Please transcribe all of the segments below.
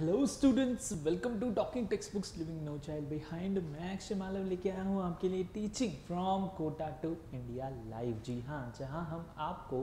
Hello students, welcome to talking text books leaving no child behind. मैं अक्षय मालव लेके आया हूँ आपके लिए teaching from Kota to India live. जी हाँ, जहाँ हम आपको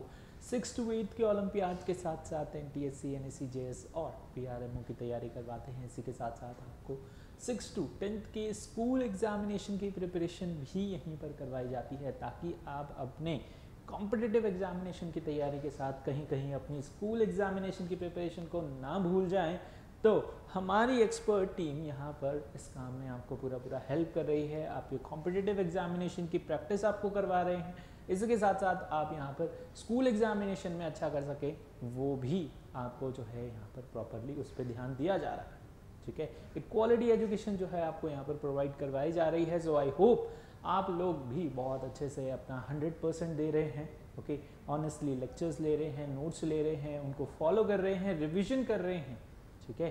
6 to 8 के ओलंपियाड के साथ साथ NTSC, NSC, JS और PRMO की तैयारी करवाते हैं। इसी के साथ साथ आपको 6 to 10 के स्कूल एग्जामिनेशन की प्रिपरेशन भी यहीं पर करवाई जाती है, ताकि आप अपने कॉम्पिटिटिव एग्जामिनेशन की तैयारी के साथ कहीं कहीं अपनी स्कूल एग्जामिनेशन की प्रिपरेशन को ना भूल जाएं। तो हमारी एक्सपर्ट टीम यहाँ पर इस काम में आपको पूरा हेल्प कर रही है। आपके कॉम्पिटिटिव एग्जामिनेशन की प्रैक्टिस आपको करवा रहे हैं। इसके साथ साथ आप यहाँ पर स्कूल एग्जामिनेशन में अच्छा कर सके, वो भी आपको जो है यहाँ पर प्रॉपरली उस पर ध्यान दिया जा रहा है। ठीक है, एक क्वालिटी एजुकेशन जो है आपको यहाँ पर प्रोवाइड करवाई जा रही है। सो आई होप आप लोग भी बहुत अच्छे से अपना 100% दे रहे हैं। ओके, ऑनेस्टली लेक्चर्स ले रहे हैं, नोट्स ले रहे हैं, उनको फॉलो कर रहे हैं, रिविजन कर रहे हैं। ठीक है,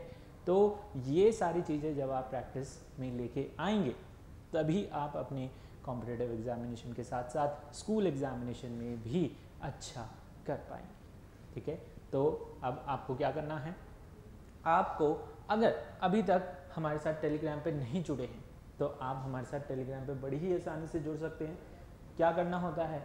तो ये सारी चीज़ें जब आप प्रैक्टिस में लेके आएंगे तभी आप अपने कॉम्पिटिटिव एग्जामिनेशन के साथ साथ स्कूल एग्जामिनेशन में भी अच्छा कर पाएंगे। ठीक है, तो अब आपको क्या करना है, आपको अगर अभी तक हमारे साथ टेलीग्राम पे नहीं जुड़े हैं तो आप हमारे साथ टेलीग्राम पे बड़ी ही आसानी से जुड़ सकते हैं। क्या करना होता है,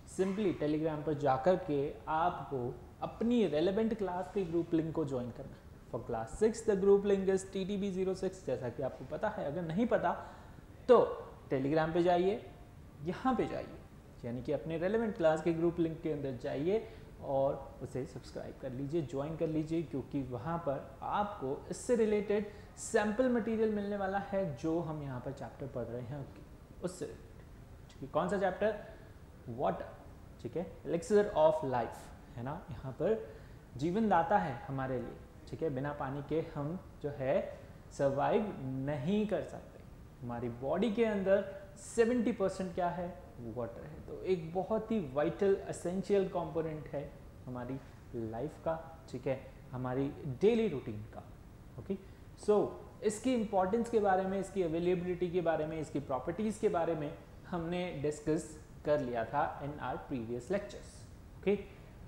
सिंपली टेलीग्राम पर जाकर के आपको अपनी रेलेवेंट क्लास के ग्रुप लिंक को ज्वाइन करना है। For class 6 the group link is TTB06, जैसा कि आपको पता है। अगर नहीं पता तो टेलीग्राम पे जाइए, यहाँ पे जाइए, यानी कि अपने रेलेवेंट क्लास के ग्रुप लिंक के अंदर जाइए और उसे सब्सक्राइब कर लीजिए, ज्वाइन कर लीजिए, क्योंकि वहाँ पर आपको इससे रिलेटेड सैम्पल मटेरियल मिलने वाला है जो हम यहाँ पर चैप्टर पढ़ रहे हैं उससे रिलेटेड। ठीक है, कौन सा चैप्टर? वाटर। ठीक है, एलिक्सिर ऑफ लाइफ है ना, यहाँ पर जीवन दाता है हमारे लिए। ठीक है, बिना पानी के हम जो है सर्वाइव नहीं कर सकते। हमारी बॉडी के अंदर 70% क्या है, वाटर है। तो एक बहुत ही वाइटल एसेंशियल कंपोनेंट है हमारी लाइफ का। ठीक है, हमारी डेली रूटीन का। ओके, सो इसकी इंपॉर्टेंस के बारे में, इसकी अवेलेबिलिटी के बारे में, इसकी प्रॉपर्टीज के बारे में हमने डिस्कस कर लिया था in our previous lectures. Okay,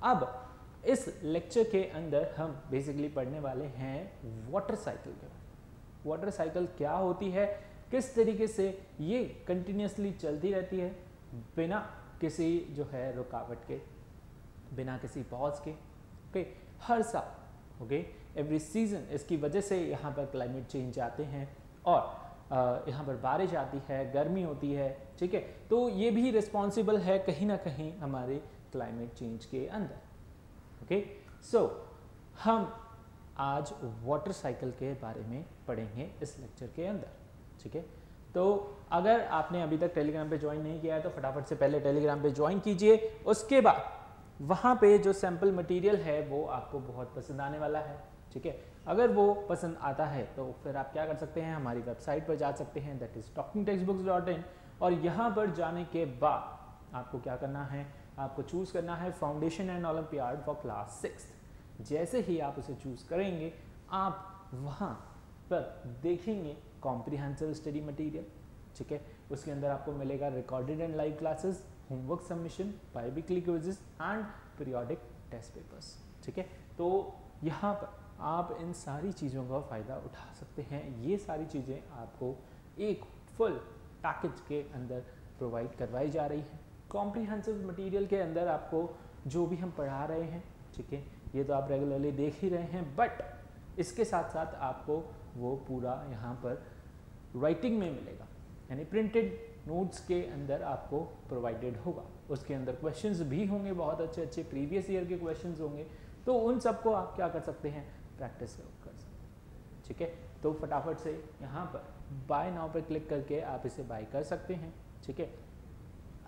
अब इस लेक्चर के अंदर हम बेसिकली पढ़ने वाले हैं वाटर साइकिल के बारे में। वाटर साइकिल क्या होती है, किस तरीके से ये कंटिन्यूसली चलती रहती है बिना किसी जो है रुकावट के, बिना किसी पॉज के। ओके, हर साल, ओके, एवरी सीजन इसकी वजह से यहाँ पर क्लाइमेट चेंज आते हैं और यहाँ पर बारिश आती है, गर्मी होती है। ठीक है, तो ये भी रिस्पॉन्सिबल है कहीं ना कहीं हमारे क्लाइमेट चेंज के अंदर। ओके, सो हम आज वाटर साइकिल के बारे में पढ़ेंगे इस लेक्चर के अंदर। ठीक है, तो अगर आपने अभी तक टेलीग्राम पे ज्वाइन नहीं किया है तो फटाफट से पहले टेलीग्राम पे ज्वाइन कीजिए। उसके बाद वहाँ पे जो सैम्पल मटेरियल है वो आपको बहुत पसंद आने वाला है। ठीक है, अगर वो पसंद आता है तो फिर आप क्या कर सकते हैं, हमारी वेबसाइट पर जा सकते हैं, दैट इज talkingtextbooks.in। और यहाँ पर जाने के बाद आपको क्या करना है, आपको चूज करना है foundation and olympiad for class 6। जैसे ही आप उसे चूज करेंगे आप वहाँ पर देखेंगे कॉम्प्रिहेंसिव स्टडी मटेरियल। ठीक है, उसके अंदर आपको मिलेगा recorded and live classes, homework submission, biweekly quizzes and periodic test papers. ठीक है, तो यहाँ पर आप इन सारी चीज़ों का फ़ायदा उठा सकते हैं। ये सारी चीज़ें आपको एक फुल पैकेज के अंदर प्रोवाइड करवाई जा रही है। कॉम्प्रिहेंसिव मटेरियल के अंदर आपको जो भी हम पढ़ा रहे हैं, ठीक है, ये तो आप रेगुलरली देख ही रहे हैं, बट इसके साथ साथ आपको वो पूरा यहाँ पर राइटिंग में मिलेगा, यानी प्रिंटेड नोट्स के अंदर आपको प्रोवाइडेड होगा। उसके अंदर क्वेश्चंस भी होंगे, बहुत अच्छे अच्छे प्रीवियस ईयर के क्वेश्चंस होंगे। तो उन सबको आप क्या कर सकते हैं, प्रैक्टिस कर सकते हैं। ठीक है, तो फटाफट से यहाँ पर बाय नाउ पर क्लिक करके आप इसे बाय कर सकते हैं। ठीक है,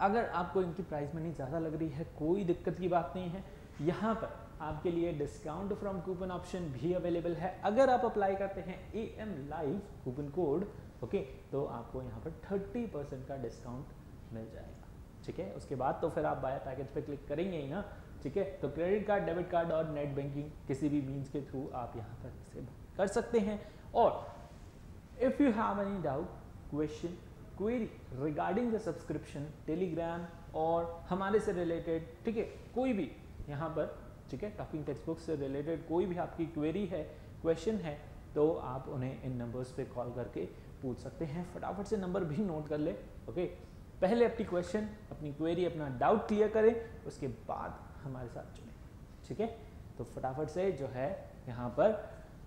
अगर आपको इनकी प्राइस मनी ज़्यादा लग रही है, कोई दिक्कत की बात नहीं है। यहाँ पर आपके लिए डिस्काउंट फ्रॉम कूपन ऑप्शन भी अवेलेबल है। अगर आप अप्लाई करते हैं AM live coupon code, okay, तो आपको यहाँ पर 30% का डिस्काउंट मिल जाएगा। ठीक है, उसके बाद तो फिर आप बाय पैकेज पे क्लिक करेंगे ही ना। ठीक है, तो क्रेडिट कार्ड, डेबिट कार्ड और नेट बैंकिंग किसी भी मीन्स के थ्रू आप यहाँ पर इसे कर सकते हैं। और if you have any doubt, question, query regarding the subscription, Telegram और हमारे से रिलेटेड, ठीक है, कोई भी यहाँ पर, ठीक है, टॉकिंग टेक्स्ट बुक से रिलेटेड कोई भी आपकी क्वेरी है, क्वेश्चन है, तो आप उन्हें इन नंबर्स पे कॉल करके पूछ सकते हैं। फटाफट से नंबर भी नोट कर ले। ओके, पहले अपनी क्वेश्चन, अपनी क्वेरी, अपना डाउट क्लियर करें, उसके बाद हमारे साथ जुड़ें। ठीक है, तो फटाफट से जो है यहाँ पर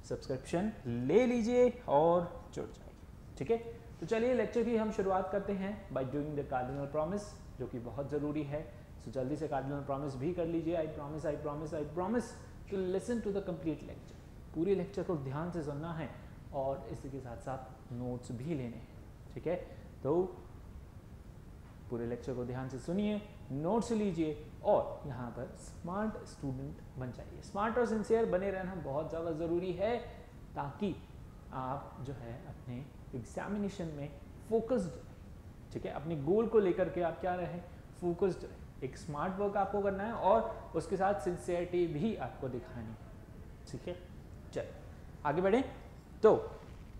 सब्सक्रिप्शन ले लीजिए और जुड़ जाइए। ठीक है, तो चलिए लेक्चर की हम शुरुआत करते हैं by doing the cardinal promise, जो कि बहुत ज़रूरी है। तो जल्दी से कार्डिनल प्रॉमिस भी कर लीजिए। I promise I promise I promise to listen to the complete lecture. पूरे लेक्चर को ध्यान से सुनना है और इसी के साथ साथ नोट्स भी लेने हैं। ठीक है, तो पूरे लेक्चर को ध्यान से सुनिए, नोट्स लीजिए और यहाँ पर स्मार्ट स्टूडेंट बन जाइए। स्मार्ट और सिंसियर बने रहना बहुत ज़्यादा ज़रूरी है, ताकि आप जो है अपने एग्जामिनेशन में फोकस्ड रहे। ठीक है, अपने गोल को लेकर के आप क्या रहे, फोकस्ड रहे। एक स्मार्ट वर्क आपको करना है और उसके साथ सिंसियरिटी भी आपको दिखानी है। ठीक है, चलिए आगे बढ़े। तो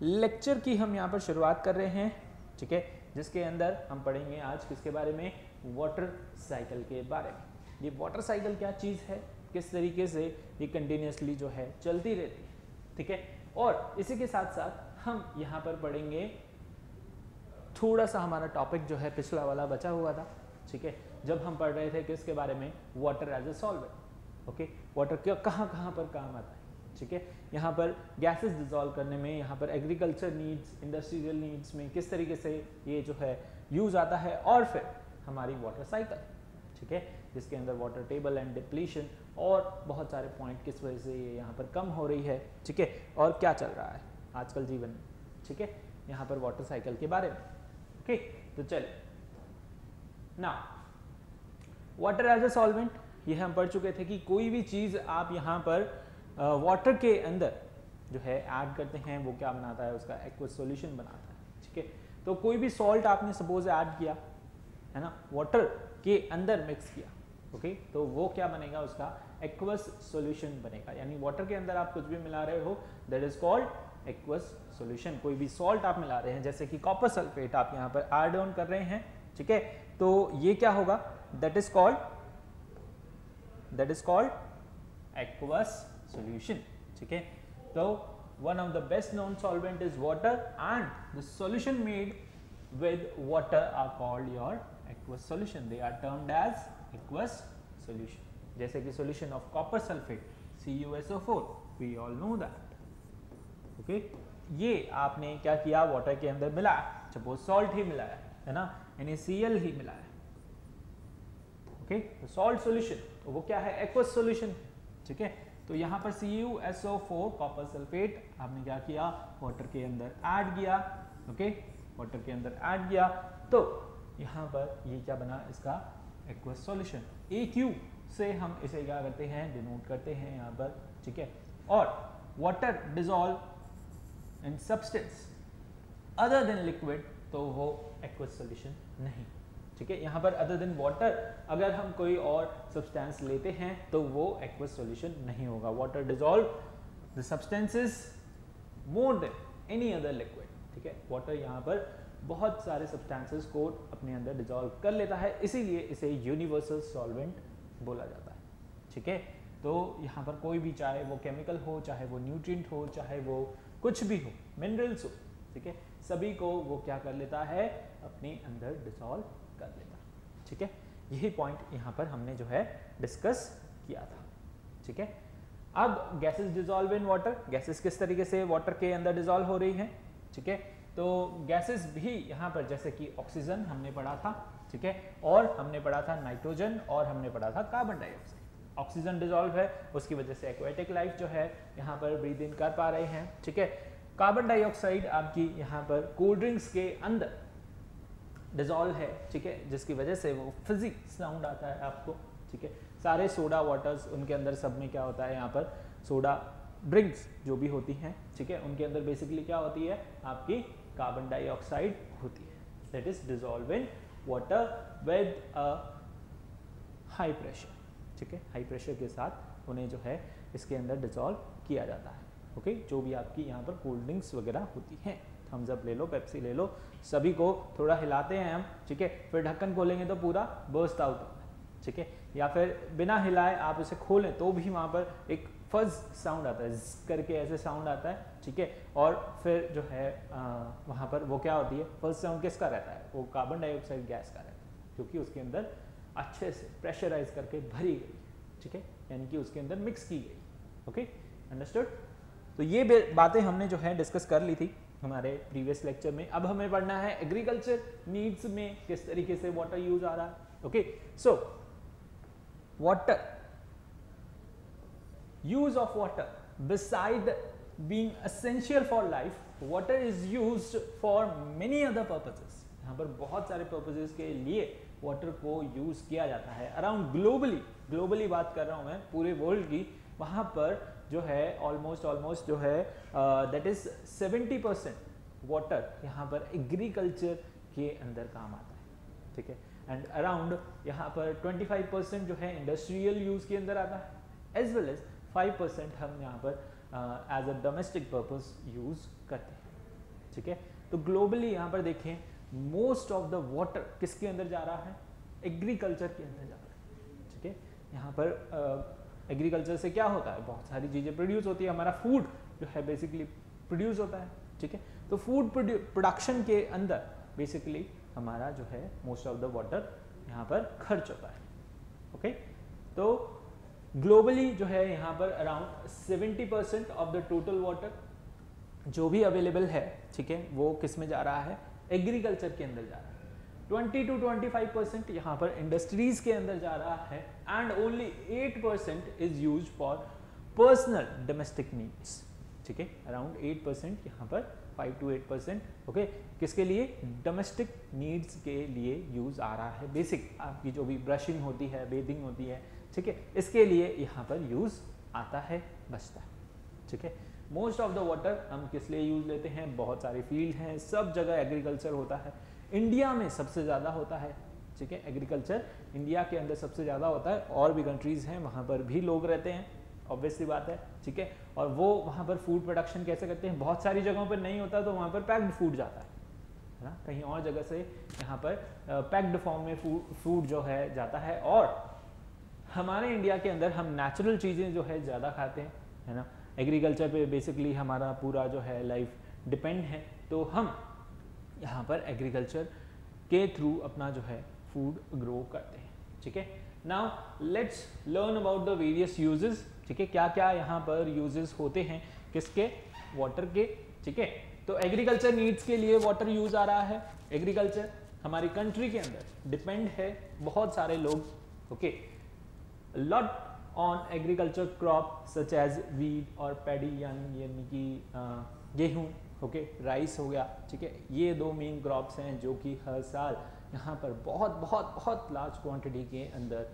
लेक्चर की हम यहाँ पर शुरुआत कर रहे हैं। ठीक है, जिसके अंदर हम पढ़ेंगे आज किसके बारे में, वाटर साइकिल के बारे में। ये वाटर साइकिल क्या चीज़ है, किस तरीके से ये कंटिन्यूसली जो है चलती रहती है। ठीक है, और इसी के साथ साथ हम यहाँ पर पढ़ेंगे थोड़ा सा हमारा टॉपिक जो है पिछला वाला बचा हुआ था। ठीक है, जब हम पढ़ रहे थे किसके बारे में, water as a solvent. Okay, water कहाँ कहाँ पर काम आता है। ठीक है, यहाँ पर गैसेस डिजोल्व करने में, यहाँ पर एग्रीकल्चर नीड्स, इंडस्ट्रियल नीड्स में किस तरीके से ये जो है यूज आता है, और फिर हमारी वाटर साइकिल। ठीक है, जिसके अंदर वाटर टेबल एंड डिप्लीशन और बहुत सारे पॉइंट किस वजह से ये यहाँ पर कम हो रही है। ठीक है, और क्या चल रहा है आजकल जीवन में। ठीक है, यहाँ पर वाटर साइकिल के बारे में। ओके, तो चलिए ना, वाटर एज ए सॉल्वेंट ये हम पढ़ चुके थे कि कोई भी चीज़ आप यहाँ पर वाटर के अंदर जो है ऐड करते हैं, वो क्या बनाता है, उसका एक्वस सॉल्यूशन बनाता है। ठीक है, तो कोई भी सॉल्ट आपने सपोज ऐड किया है ना, वाटर के अंदर मिक्स किया। ओके, तो वो क्या बनेगा, उसका एक्वस सॉल्यूशन बनेगा। यानी वाटर के अंदर आप कुछ भी मिला रहे हो, that is called aqueous solution. कोई भी सॉल्ट आप मिला रहे हैं, जैसे कि कॉपर सल्फेट आप यहाँ पर ऐड ऑन कर रहे हैं। ठीक है, तो ये क्या होगा, that is called aqueous solution. ठीक है, तो one of the best known solvent is water and the solution made with water are called your aqueous solution. They are termed as aqueous solution. जैसे कि solution of copper sulfate CuSO4, we all know that. okay? ये आपने क्या किया, water के अंदर मिलाया, suppose salt ही मिलाया है ना, NaCl ही मिलाया। ओके, तो सॉल्ट सॉल्यूशन, तो वो क्या है, एक्वस सॉल्यूशन। ठीक है, तो यहाँ पर CuSO4 कॉपर सल्फेट आपने क्या किया, वाटर के अंदर ऐड किया। ओके, वाटर के अंदर ऐड किया, तो यहाँ पर ये क्या बना, इसका एक्वस सॉल्यूशन। AQ से हम इसे क्या करते हैं, डिनोट करते हैं यहाँ पर। ठीक है, और water dissolve in substance other than liquid, तो वो एक्वस सॉल्यूशन नहीं। ठीक है, यहाँ पर अदर देन वाटर अगर हम कोई और सब्सटेंस लेते हैं तो वो एक्वस सॉल्यूशन नहीं होगा। Water dissolve the substances more than any other liquid. ठीक है, वाटर यहाँ पर बहुत सारे सब्सटेंसेस को अपने अंदर डिजोल्व कर लेता है, इसीलिए इसे यूनिवर्सल सॉल्वेंट बोला जाता है। ठीक है, तो यहाँ पर कोई भी, चाहे वो केमिकल हो, चाहे वो न्यूट्रिएंट हो, चाहे वो कुछ भी हो, मिनरल्स हो, ठीक है, सभी को वो क्या कर लेता है, अपने अंदर डिसॉल्व कर लेता है। ठीक है, यही पॉइंट यहाँ पर हमने जो है डिस्कस किया था। ठीक है, अब gases dissolve in water, gases किस तरीके से वाटर के अंदर डिसॉल्व हो रही हैं। ठीक है, तो गैसेस भी यहाँ पर जैसे कि ऑक्सीजन हमने पढ़ा था, ठीक है, और हमने पढ़ा था नाइट्रोजन, और हमने पढ़ा था कार्बन डाइऑक्साइड। ऑक्सीजन डिसॉल्व है, उसकी वजह से एक्वेटिक लाइफ जो है यहाँ पर ब्रीद इन कर पा रहे हैं। ठीक है, कार्बन डाइऑक्साइड आपकी यहाँ पर कोल्ड ड्रिंक्स के अंदर डिसॉल्व है, ठीक है, जिसकी वजह से वो फिजी साउंड आता है आपको। ठीक है, सारे सोडा वाटर्स उनके अंदर सब में क्या होता है, यहाँ पर सोडा ड्रिंक्स जो भी होती हैं, ठीक है, उनके अंदर बेसिकली क्या होती है, आपकी कार्बन डाइऑक्साइड होती है, that is dissolve in water with a high pressure. ठीक है, हाई प्रेशर के साथ उन्हें जो है इसके अंदर डिसॉल्व किया जाता है। ओके, जो भी आपकी यहाँ पर कोल्ड ड्रिंक्स वगैरह होती हैं, थम्स अप ले लो, पेप्सी ले लो, सभी को थोड़ा हिलाते हैं हम, ठीक है, फिर ढक्कन खोलेंगे तो पूरा बर्स्ट आउट होता है। ठीक है, या फिर बिना हिलाए आप इसे खोलें तो भी वहाँ पर एक फज साउंड आता है, करके ऐसे साउंड आता है, ठीक है। और फिर जो है वहाँ पर वो क्या होती है, फज साउंड किसका रहता है, वो कार्बन डाइऑक्साइड गैस का रहता है, क्योंकि उसके अंदर अच्छे से प्रेशराइज करके भरी गई, ठीक है, यानी कि उसके अंदर मिक्स की गई। Okay, understood. तो ये बातें हमने जो है डिस्कस कर ली थी हमारे प्रीवियस लेक्चर में। अब हमें पढ़ना है एग्रीकल्चर नीड्स में किस तरीके से वाटर यूज आ रहा है। Okay, so water, use of water, beside being essential for life, water is used for many other purposes। यहाँ पर बहुत सारे पर्पसेस के लिए वाटर को यूज किया जाता है अराउंड ग्लोबली बात कर रहा हूँ मैं, पूरे वर्ल्ड की। वहाँ पर जो है ऑलमोस्ट जो है दैट इज 70% वाटर यहाँ पर एग्रीकल्चर के अंदर काम आता है, ठीक है। एंड अराउंड यहाँ पर 25% जो है इंडस्ट्रियल यूज के अंदर आता है, एज वेल एज 5% हम यहाँ पर as a domestic purpose use करते हैं, ठीक है। तो ग्लोबली यहाँ पर देखें, मोस्ट ऑफ द वाटर किसके अंदर जा रहा है, एग्रीकल्चर के अंदर जा रहा है, ठीक है। यहाँ पर एग्रीकल्चर से क्या होता है, बहुत सारी चीज़ें प्रोड्यूस होती है, हमारा फूड जो है बेसिकली प्रोड्यूस होता है, ठीक है। तो फूड प्रोडक्शन के अंदर बेसिकली हमारा जो है मोस्ट ऑफ द वाटर यहाँ पर खर्च होता है। ओके, तो ग्लोबली जो है यहाँ पर around 70% of the total water जो भी अवेलेबल है, ठीक है, वो किस में जा रहा है, एग्रीकल्चर के अंदर जा रहा है। 20 to 25% यहाँ पर इंडस्ट्रीज के अंदर जा रहा है and only 8% is use for personal domestic needs, ठीक है। अराउंड 8% यहाँ पर 5 to 8% ओके, किसके लिए, डोमेस्टिक नीड्स के लिए यूज आ रहा है। बेसिक आपकी जो भी ब्रशिंग होती है, बेथिंग होती है, ठीक है, इसके लिए यहाँ पर यूज आता है, बचता है, ठीक है। मोस्ट ऑफ द वाटर हम किस लिए यूज लेते हैं, बहुत सारे फील्ड हैं, सब जगह एग्रीकल्चर होता है, इंडिया में सबसे ज़्यादा होता है, ठीक है। एग्रीकल्चर इंडिया के अंदर सबसे ज़्यादा होता है, और भी कंट्रीज़ हैं वहाँ पर भी लोग रहते हैं, ऑब्वियसली बात है, ठीक है। और वो वहाँ पर फूड प्रोडक्शन कैसे करते हैं, बहुत सारी जगहों पर नहीं होता तो वहाँ पर पैक्ड फूड जाता है ना, कहीं और जगह से यहाँ पर पैक्ड फॉर्म में फूड जो है जाता है। और हमारे इंडिया के अंदर हम नेचुरल चीज़ें जो है ज़्यादा खाते हैं, है ना। एग्रीकल्चर पे बेसिकली हमारा पूरा जो है लाइफ डिपेंड है, तो हम यहाँ पर एग्रीकल्चर के थ्रू अपना जो है फूड ग्रो करते हैं, ठीक है। Now let's learn about the various uses, ठीक है, क्या क्या यहाँ पर यूजेस होते हैं किसके, वाटर के, ठीक है। तो एग्रीकल्चर नीड्स के लिए वाटर यूज आ रहा है। एग्रीकल्चर हमारी कंट्री के अंदर डिपेंड है बहुत सारे लोग, okay, lot on agriculture crop such as wheat और पैडी, यानी कि गेहूँ, ओके, राइस हो गया, ठीक है। ये दो मेन क्रॉप्स हैं जो कि हर साल यहाँ पर बहुत बहुत बहुत लार्ज क्वांटिटी के अंदर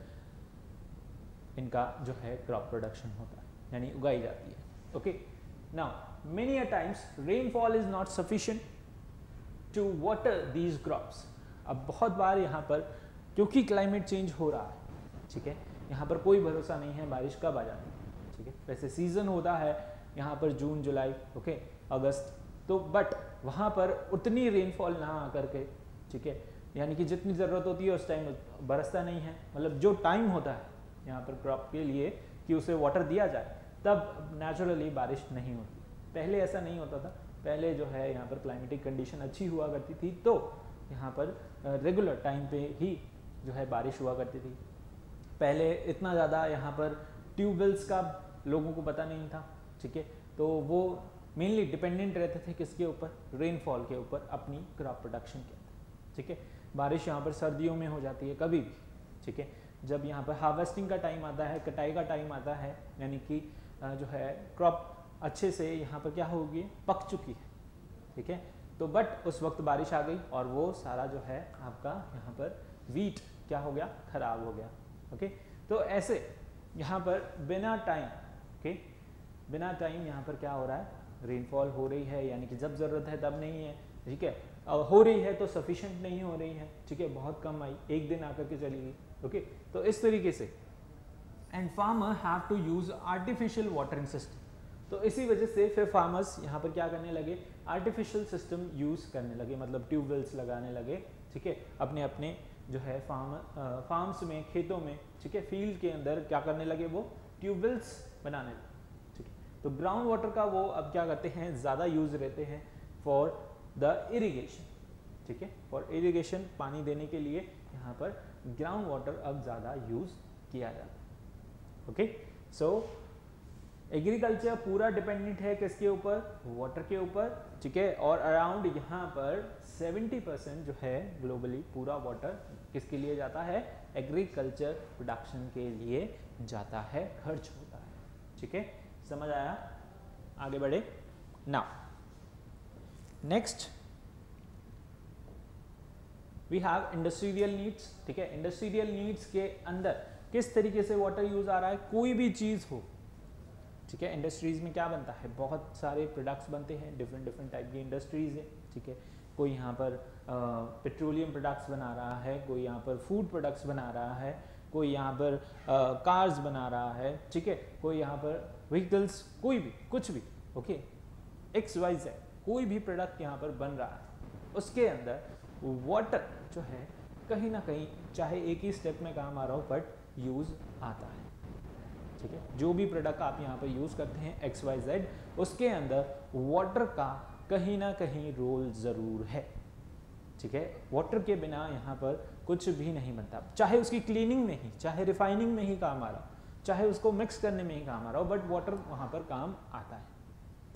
इनका जो है क्रॉप प्रोडक्शन होता है, यानी उगाई जाती है। Okay, now many a times rainfall is not sufficient to water these crops. अब बहुत बार यहाँ पर क्योंकि क्लाइमेट चेंज हो रहा है, ठीक है, यहाँ पर कोई भरोसा नहीं है बारिश कब आ जाती है, ठीक है। वैसे सीजन होता है यहाँ पर जून जुलाई, ओके, अगस्त, तो बट वहाँ पर उतनी रेनफॉल ना आकर के, ठीक है, यानी कि जितनी ज़रूरत होती है उस टाइम बरसता नहीं है। मतलब जो टाइम होता है यहाँ पर क्रॉप के लिए कि उसे वाटर दिया जाए, तब नेचुरली बारिश नहीं होती। पहले ऐसा नहीं होता था, पहले जो है यहाँ पर क्लाइमेटिक कंडीशन अच्छी हुआ करती थी, तो यहाँ पर रेगुलर टाइम पे ही जो है बारिश हुआ करती थी। पहले इतना ज़्यादा यहाँ पर ट्यूबवेल्स का लोगों को पता नहीं था, ठीक है, तो वो मेनली डिपेंडेंट रहते थे किसके ऊपर, रेनफॉल के ऊपर, अपनी क्रॉप प्रोडक्शन के अंदर, ठीक है। बारिश यहाँ पर सर्दियों में हो जाती है कभी भी, ठीक है, जब यहाँ पर हार्वेस्टिंग का टाइम आता है, कटाई का टाइम आता है, यानी कि जो है क्रॉप अच्छे से यहाँ पर क्या होगी, पक चुकी है, ठीक है। तो बट उस वक्त बारिश आ गई और वो सारा जो है आपका यहाँ पर वीट क्या हो गया, खराब हो गया, ओके। तो ऐसे यहाँ पर बिना टाइम, ओके, बिना टाइम यहाँ पर क्या हो रहा है, रेनफॉल हो रही है, यानी कि जब ज़रूरत है तब नहीं है, ठीक है, हो रही है तो सफिशिएंट नहीं हो रही है, ठीक है, बहुत कम आई, एक दिन आकर के चली गई, ओके। तो इस तरीके से and farmer have to use artificial watering system. तो इसी वजह से फिर फार्मर्स यहाँ पर क्या करने लगे, आर्टिफिशियल सिस्टम यूज करने लगे, मतलब ट्यूबवेल्स लगाने लगे, ठीक है, अपने अपने जो है फार्म्स में, खेतों में, ठीक है, फील्ड के अंदर क्या करने लगे, वो ट्यूबवेल्स बनाने लगे, ठीक है। तो ग्राउंड वाटर का वो अब क्या करते हैं, ज़्यादा यूज रहते हैं फॉर द इरिगेशन, ठीक है, फॉर इरिगेशन, पानी देने के लिए यहाँ पर ग्राउंड वाटर अब ज़्यादा यूज किया जाता है। ओके, सो एग्रीकल्चर पूरा डिपेंडेंट है किसके ऊपर, वाटर के ऊपर, ठीक है। और अराउंड यहाँ पर 70% जो है ग्लोबली पूरा वाटर किसके लिए जाता है, एग्रीकल्चर प्रोडक्शन के लिए जाता है, खर्च होता है, ठीक है। समझ आया, आगे बढ़े। Now next we have industrial needs, ठीक है। इंडस्ट्रियल नीड्स के अंदर किस तरीके से वाटर यूज आ रहा है, कोई भी चीज हो, ठीक है। इंडस्ट्रीज में क्या बनता है, बहुत सारे प्रोडक्ट्स बनते हैं, डिफरेंट डिफरेंट टाइप की इंडस्ट्रीज है, ठीक है। कोई यहाँ पर पेट्रोलियम प्रोडक्ट्स बना रहा है, कोई यहाँ पर फूड प्रोडक्ट्स बना रहा है, कोई यहाँ पर कार्स बना रहा है, ठीक है, कोई यहाँ पर व्हीकल्स, कोई भी कुछ भी, ओके, XYZ कोई भी प्रोडक्ट यहाँ पर बन रहा है, उसके अंदर वाटर जो है कहीं ना कहीं, चाहे एक ही स्टेप में काम आ रहा हो, बट यूज आता है, ठीक है। जो भी प्रोडक्ट आप यहाँ पर यूज करते हैं XYZ, उसके अंदर वाटर का कहीं ना कहीं रोल जरूर है, ठीक है। वाटर के बिना यहाँ पर कुछ भी नहीं बनता, चाहे उसकी क्लीनिंग में ही, चाहे रिफाइनिंग में ही काम आ रहा हो, चाहे उसको मिक्स करने में ही काम आ रहा हो, बट वाटर वहाँ पर काम आता है,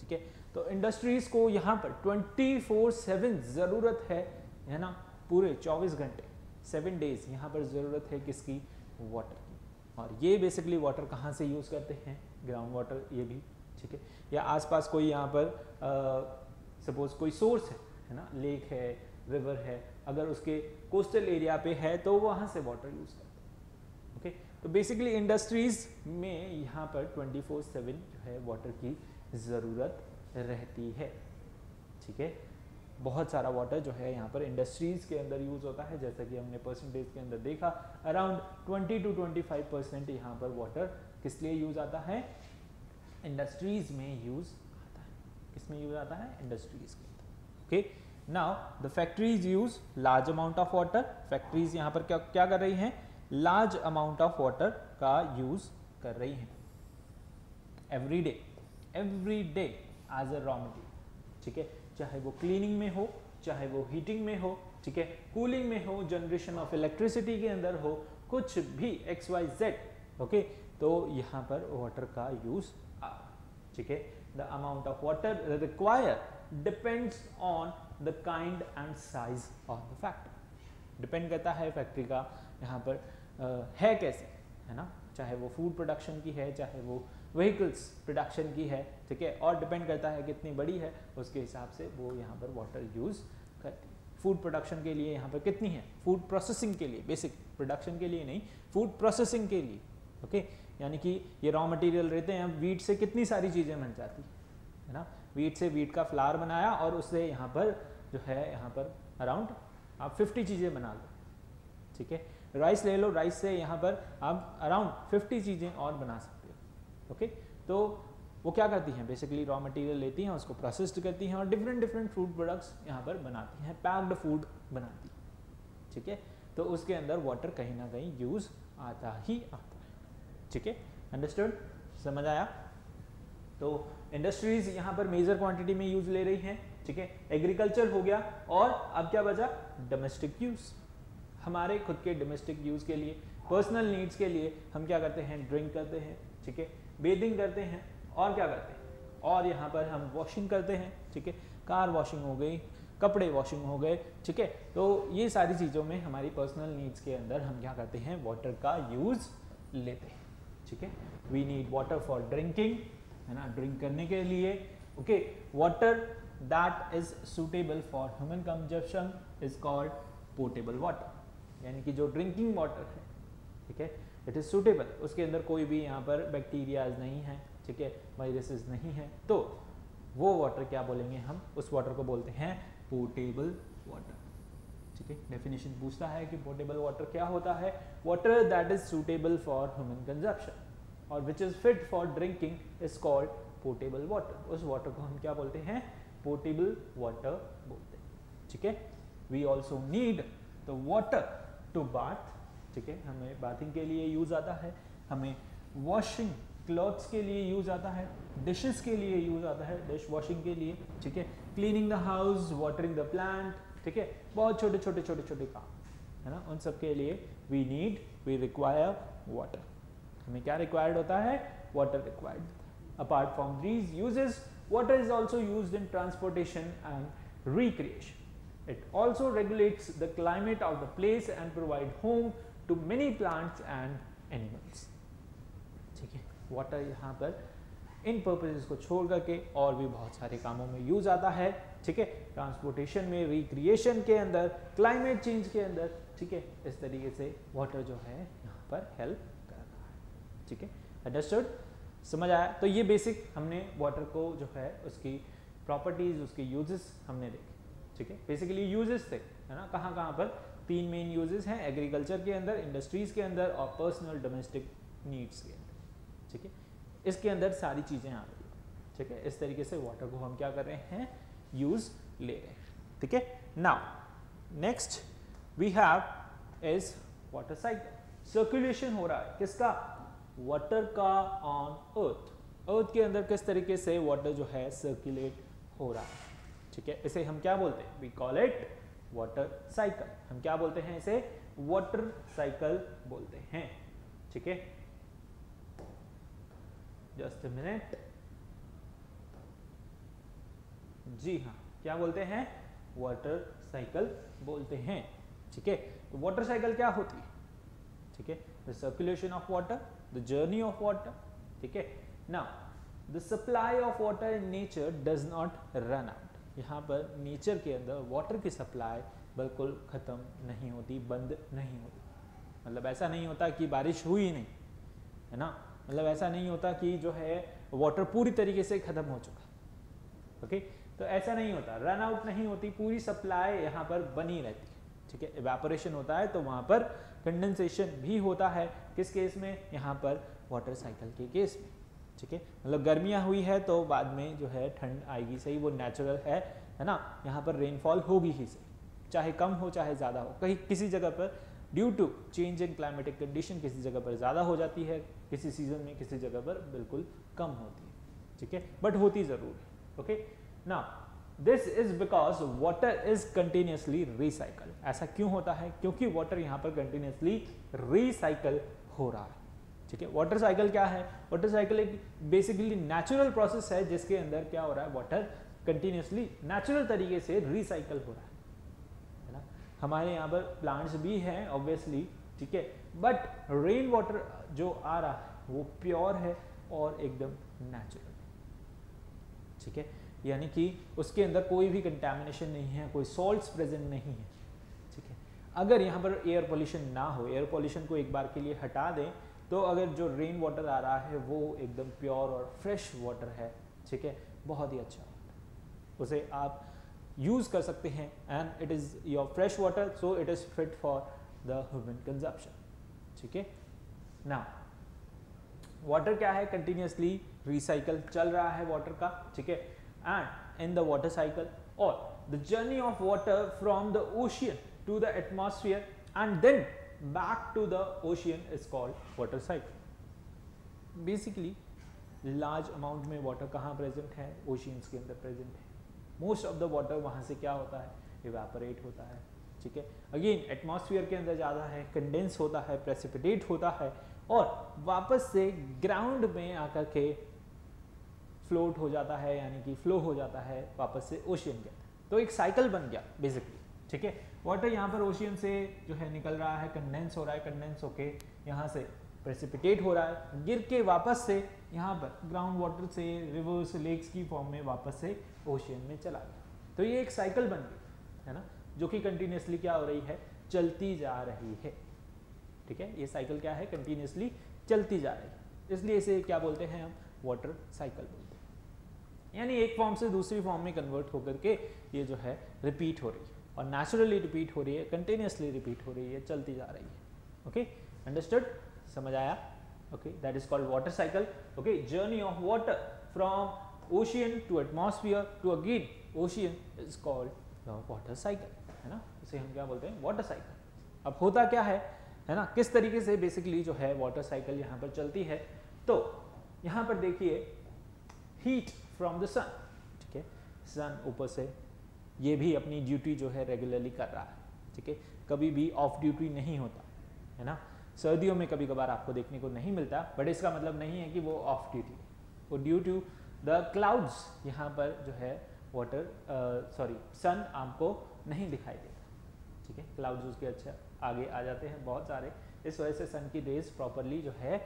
ठीक है। तो इंडस्ट्रीज को यहाँ पर 24/7 जरूरत है ना, पूरे 24 घंटे 7 डेज यहाँ पर जरूरत है किसकी, वाटर की। और ये बेसिकली वाटर कहाँ से यूज करते हैं, ग्राउंड वाटर, ये भी, ठीक है। या आसपास कोई यहाँ पर सपोज कोई सोर्स है ना, लेक है, रिवर है, अगर उसके कोस्टल एरिया पे है तो वहाँ से वाटर यूज करते हैं, ओके। तो बेसिकली इंडस्ट्रीज में यहाँ पर 24/7 जो है वाटर की ज़रूरत रहती है, ठीक है। बहुत सारा वाटर जो है यहाँ पर इंडस्ट्रीज के अंदर यूज होता है, जैसा कि हमने परसेंटेज के अंदर देखा, अराउंड 20 to 25% यहाँ पर वाटर किस लिए यूज आता है, इंडस्ट्रीज में यूज आता है। किसमें यूज आता है, इंडस्ट्रीज के अंदर, okay. Now the factories use large amount of water, factories यहाँ पर क्या कर रही हैं, लार्ज अमाउंट ऑफ वाटर का यूज कर रही हैं every day as a raw material, ठीक है। चाहे वो क्लीनिंग में हो, चाहे वो हीटिंग में हो, ठीक है, कूलिंग में हो, जनरेशन ऑफ इलेक्ट्रिसिटी के अंदर हो, कुछ भी XYZ, ओके। तो यहाँ पर वाटर का यूज, ठीक है। The amount of water require depends on the kind and size of the factory, depend करता है फैक्ट्री का यहाँ पर है कैसे, है ना, चाहे वो फूड प्रोडक्शन की है, चाहे वो व्हीकल्स प्रोडक्शन की है, ठीक है। और डिपेंड करता है कितनी बड़ी है, उसके हिसाब से वो यहाँ पर वाटर यूज करती है। फूड प्रोडक्शन के लिए यहाँ पर कितनी है, फूड प्रोसेसिंग के लिए, बेसिक प्रोडक्शन के लिए नहीं, फूड प्रोसेसिंग के लिए, ओके। यानी कि ये रॉ मटेरियल रहते हैं, वीट से कितनी सारी चीज़ें बन जाती है ना, वीट से वीट का फ्लावर बनाया और उससे यहाँ पर जो है यहाँ पर अराउंड आप 50 चीज़ें बना लो, ठीक है। राइस ले लो, राइस से यहाँ पर आप अराउंड 50 चीज़ें और बना सकते हो, ओके। तो वो क्या करती हैं, बेसिकली रॉ मटेरियल लेती हैं, उसको प्रोसेस्ड करती हैं और डिफरेंट डिफरेंट फूड प्रोडक्ट्स यहाँ पर बनाती हैं, पैक्ड फूड बनाती हैं, ठीक है। तो उसके अंदर वाटर कहीं ना कहीं यूज आता ही आता है, ठीक है। अंडरस्टूड, समझ आया। तो इंडस्ट्रीज यहाँ पर मेजर क्वांटिटी में यूज ले रही हैं, ठीक है। एग्रीकल्चर हो गया, और अब क्या बचा, डोमेस्टिक यूज। हमारे खुद के डोमेस्टिक यूज के लिए, पर्सनल नीड्स के लिए हम क्या करते हैं, ड्रिंक करते हैं, ठीक है, बेदिंग करते हैं, और क्या करते हैं, और यहाँ पर हम वॉशिंग करते हैं, ठीक है, कार वॉशिंग हो गई, कपड़े वॉशिंग हो गए, ठीक है। तो ये सारी चीज़ों में हमारी पर्सनल नीड्स के अंदर हम क्या करते हैं, वाटर का यूज लेते हैं, ठीक है। We need water for drinking, है ना, ड्रिंक करने के लिए, okay. Water that is suitable for human consumption is called portable water, यानी कि जो ड्रिंकिंग वाटर है, ठीक है, इट इज सुटेबल, उसके अंदर कोई भी यहाँ पर बैक्टीरियाज नहीं है, ठीक है, वायरसेस नहीं है, तो वो वाटर क्या बोलेंगे हम, उस वाटर को बोलते हैं पोर्टेबल वाटर, ठीक है। डेफिनेशन पूछता है कि पोर्टेबल वाटर क्या होता है, water that is suitable for human consumption और which is fit for drinking is called portable water, उस वाटर को हम क्या बोलते हैं, पोर्टेबल वाटर बोलते हैं, ठीक है। We also need the water to bath, ठीक है, हमें बाथिंग के लिए यूज आता है, हमें वॉशिंग क्लॉथ्स के लिए यूज आता है, डिशेस के लिए यूज आता है, डिश वॉशिंग के लिए, ठीक है, cleaning the house, watering the plant, ठीक है, बहुत छोटे छोटे छोटे छोटे काम है ना, उन सब के लिए वी रिक्वायर वाटर। हमें क्या रिक्वायर्ड होता है? Water required. Apart from these uses, water is also used in transportation and recreation. It also regulates the climate of the place and provide home to many plants and animals. ठीक है, water यहाँ पर इन purposes को छोड़ करके और भी बहुत सारे कामों में यूज आता है, ठीक है, ट्रांसपोर्टेशन में, रिक्रिएशन के अंदर, क्लाइमेट चेंज के अंदर, ठीक है, इस तरीके से वाटर जो है यहाँ पर हेल्प कर रहा है, ठीक है, अंडरस्टूड, समझ आया? तो ये बेसिक हमने वाटर को जो है उसकी प्रॉपर्टीज, उसके यूजेस हमने देखे, ठीक है, बेसिकली यूजेस थे, है ना, कहाँ कहाँ पर 3 मेन यूजेस हैं, एग्रीकल्चर के अंदर, इंडस्ट्रीज के अंदर और पर्सनल डोमेस्टिक नीड्स के अंदर, ठीक है, इसके अंदर सारी चीज़ें आ रही हैं, ठीक है, इस तरीके से वाटर को हम क्या कर रहे हैं? यूज ले रहे हैं, ठीक है। Now next we have is water cycle. Circulation हो रहा है किसका? वाटर का ऑन अर्थ। अर्थ के अंदर किस तरीके से वाटर जो है सर्कुलेट हो रहा है, ठीक है, इसे हम क्या बोलते हैं? We call it water cycle. हम क्या बोलते हैं इसे? वाटर साइकिल बोलते हैं, ठीक है। जस्ट अ मिनट, जी हाँ, क्या बोलते हैं? वाटर साइकिल बोलते हैं, ठीक है। तो वाटर साइकिल क्या होती है? ठीक है, the circulation of water, the journey of water, ठीक है। Now the supply of water in nature does not run out. यहाँ पर नेचर के अंदर वाटर की सप्लाई बिल्कुल खत्म नहीं होती, बंद नहीं होती। मतलब ऐसा नहीं होता कि बारिश हुई नहीं, है ना, मतलब ऐसा नहीं होता कि जो है वाटर पूरी तरीके से खत्म हो चुका, ओके, तो ऐसा नहीं होता, रन आउट नहीं होती, पूरी सप्लाई यहाँ पर बनी रहती है, ठीक है। इवेपोरेशन होता है तो वहाँ पर कंडेंसेशन भी होता है, किस केस में? यहाँ पर वाटर साइकिल के केस में, ठीक है। मतलब गर्मियाँ हुई है तो बाद में जो है ठंड आएगी, सही, वो नेचुरल है ना। यहाँ पर रेनफॉल होगी ही सही, चाहे कम हो चाहे ज़्यादा हो। कहीं किसी जगह पर due to change in climatic condition किसी जगह पर ज़्यादा हो जाती है, किसी सीजन में किसी जगह पर बिल्कुल कम होती है, ठीक है, बट होती ज़रूर है, okay. Now this is because water is continuously recycle. ऐसा क्यों होता है? क्योंकि वाटर यहाँ पर कंटिन्यूसली रिसाइकल हो रहा है, ठीक है। वाटर साइकिल क्या है? वाटर साइकिल एक बेसिकली नेचुरल प्रोसेस है जिसके अंदर क्या हो रहा है? वाटर कंटिन्यूसली नेचुरल तरीके से रिसाइकल हो रहा है ना। हमारे यहाँ पर प्लांट्स भी हैं ऑब्वियसली, ठीक है, बट रेन वाटर जो आ रहा है वो प्योर है और एकदम नेचुरल, ठीक है, यानी कि उसके अंदर कोई भी कंटैमिनेशन नहीं है, कोई सॉल्ट्स प्रेजेंट नहीं है, ठीक है। अगर यहाँ पर एयर पोल्यूशन ना हो, एयर पोल्यूशन को एक बार के लिए हटा दें, तो अगर जो रेन वाटर आ रहा है वो एकदम प्योर और फ्रेश वाटर है, ठीक है, बहुत ही अच्छा वाटर, उसे आप यूज़ कर सकते हैं and it is your fresh water, so it is fit for the human consumption, ठीक है। नाउ वाटर क्या है? कंटिन्यूसली रिसाइकल चल रहा है वाटर का, ठीक है, and in the water cycle और the journey of water from the ocean to the atmosphere and then back to the ocean is called water cycle. Basically large amount में water कहाँ present है? oceans के अंदर present है। most of the water वहाँ से क्या होता है? evaporate होता है, ठीक है। again atmosphere के अंदर ज़्यादा है, condense होता है, precipitate होता है और वापस से ground में आकर के float हो जाता है, यानी कि flow हो जाता है वापस से ocean के अंदर। तो एक cycle बन गया basically, ठीक है। वाटर यहाँ पर ओशियन से जो है निकल रहा है, कंडेंस हो रहा है, कंडेंस होके यहाँ से प्रेसिपिटेट हो रहा है, गिर के वापस से यहाँ पर ग्राउंड वाटर से रिवर्स, लेक्स की फॉर्म में वापस से ओशियन में चला गया। तो ये एक साइकिल बन गई है ना, जो कि कंटिन्यूसली क्या हो रही है? चलती जा रही है, ठीक है। ये साइकिल क्या है? कंटिन्यूसली चलती जा रही है, इसलिए इसे क्या बोलते हैं हम? वाटर साइकिल बोलते हैं। यानी एक फॉर्म से दूसरी फॉर्म में कन्वर्ट होकर के ये जो है रिपीट हो रही है और नेचुरली रिपीट हो रही है, कंटिन्यूसली रिपीट हो रही है, चलती जा रही है, ओके, अंडरस्टूड, समझ आया? Okay, that is called water cycle, okay. Journey of water from ocean to atmosphere to again ocean is called the water cycle, है ना, इसे हम क्या बोलते हैं? वाटर साइकिल, अब होता क्या है ना, किस तरीके से बेसिकली जो है वाटर साइकिल यहाँ पर चलती है। तो यहाँ पर देखिए हीट फ्रॉम द सन, ठीक है, सन ऊपर से ये भी अपनी ड्यूटी जो है रेगुलरली कर रहा है, ठीक है, कभी भी ऑफ ड्यूटी नहीं होता है ना। सर्दियों में कभी कभार आपको देखने को नहीं मिलता, बट इसका मतलब नहीं है कि वो ऑफ ड्यूटी है, वो ड्यू टू द क्लाउड्स यहाँ पर जो है सन आपको नहीं दिखाई देता, ठीक है, क्लाउड्स उसके अच्छा आगे आ जाते हैं बहुत सारे, इस वजह से सन की रेज प्रॉपरली जो है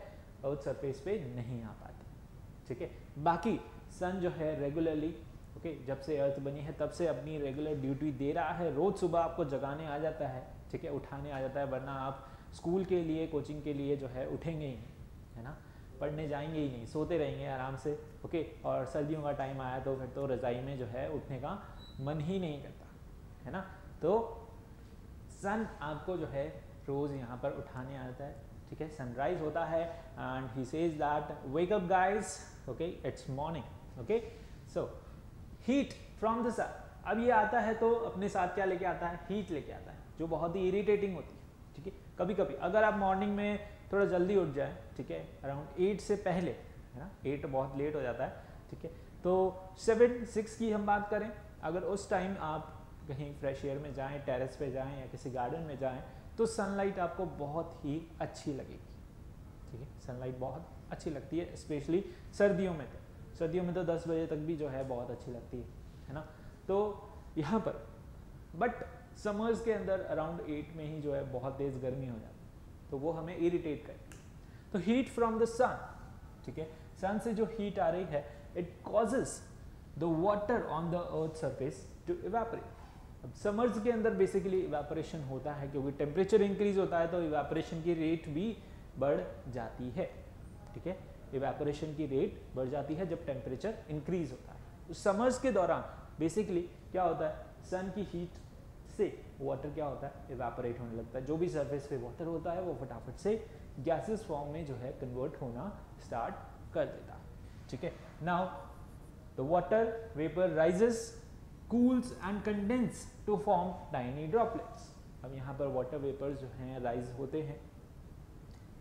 अर्थ सरफेस पे नहीं आ पाती, ठीक है। बाकी सन जो है रेगुलरली ओके जब से अर्थ बनी है तब से अपनी रेगुलर ड्यूटी दे रहा है, रोज सुबह आपको जगाने आ जाता है, ठीक है, उठाने आ जाता है, वरना आप स्कूल के लिए कोचिंग के लिए जो है उठेंगे ही नहीं, है ना, पढ़ने जाएंगे ही नहीं, सोते रहेंगे आराम से, ओके। और सर्दियों का टाइम आया तो फिर तो रज़ाई में जो है उठने का मन ही नहीं करता, है ना। तो सन आपको जो है रोज यहाँ पर उठाने आता है, ठीक है, सनराइज होता है and he says that wake up guys, okay, it's morning, okay. So heat from the sun, अब ये आता है तो अपने साथ क्या लेके आता है, हीट लेके आता है, जो बहुत ही इरिटेटिंग होती है, ठीक है। कभी कभी अगर आप मॉर्निंग में थोड़ा जल्दी उठ जाए, ठीक है, अराउंड 8 से पहले, है ना, 8 बहुत लेट हो जाता है, ठीक है, तो 7-6 की हम बात करें, अगर उस टाइम आप कहीं फ्रेश एयर में जाएं, टेरेस पे जाएं या किसी गार्डन में जाएं, तो सनलाइट आपको बहुत ही अच्छी लगेगी, ठीक है, सनलाइट बहुत अच्छी लगती है, स्पेशली सर्दियों में तो 10 बजे तक भी जो है बहुत अच्छी लगती है ना। तो यहाँ पर बट समर्स के अंदर अराउंड 8 में ही जो है बहुत तेज गर्मी हो जाती है, तो वो हमें इरिटेट करती है। तो हीट फ्रॉम द सन, ठीक है, सन से जो हीट आ रही है, it causes the water on the earth surface to evaporate. अब समर्स के अंदर बेसिकली इवेपोरेशन होता है, क्योंकि टेम्परेचर इंक्रीज होता है तो इवेपोरेशन की रेट भी बढ़ जाती है, ठीक है, इवेपोरेशन की रेट बढ़ जाती है जब टेम्परेचर इंक्रीज होता है। उस समर्स के दौरान बेसिकली क्या होता है, सन की हीट से वाटर क्या होता है, इवेपोरेट होने लगता है, जो भी सरफेस पे वाटर होता है वो फटाफट से गैसेस फॉर्म में जो है कन्वर्ट होना स्टार्ट कर देता है, ठीक है। Now the water vapour rises, cools and condense to form tiny droplets. अब यहाँ पर वाटर वेपर्स जो हैं राइज होते हैं,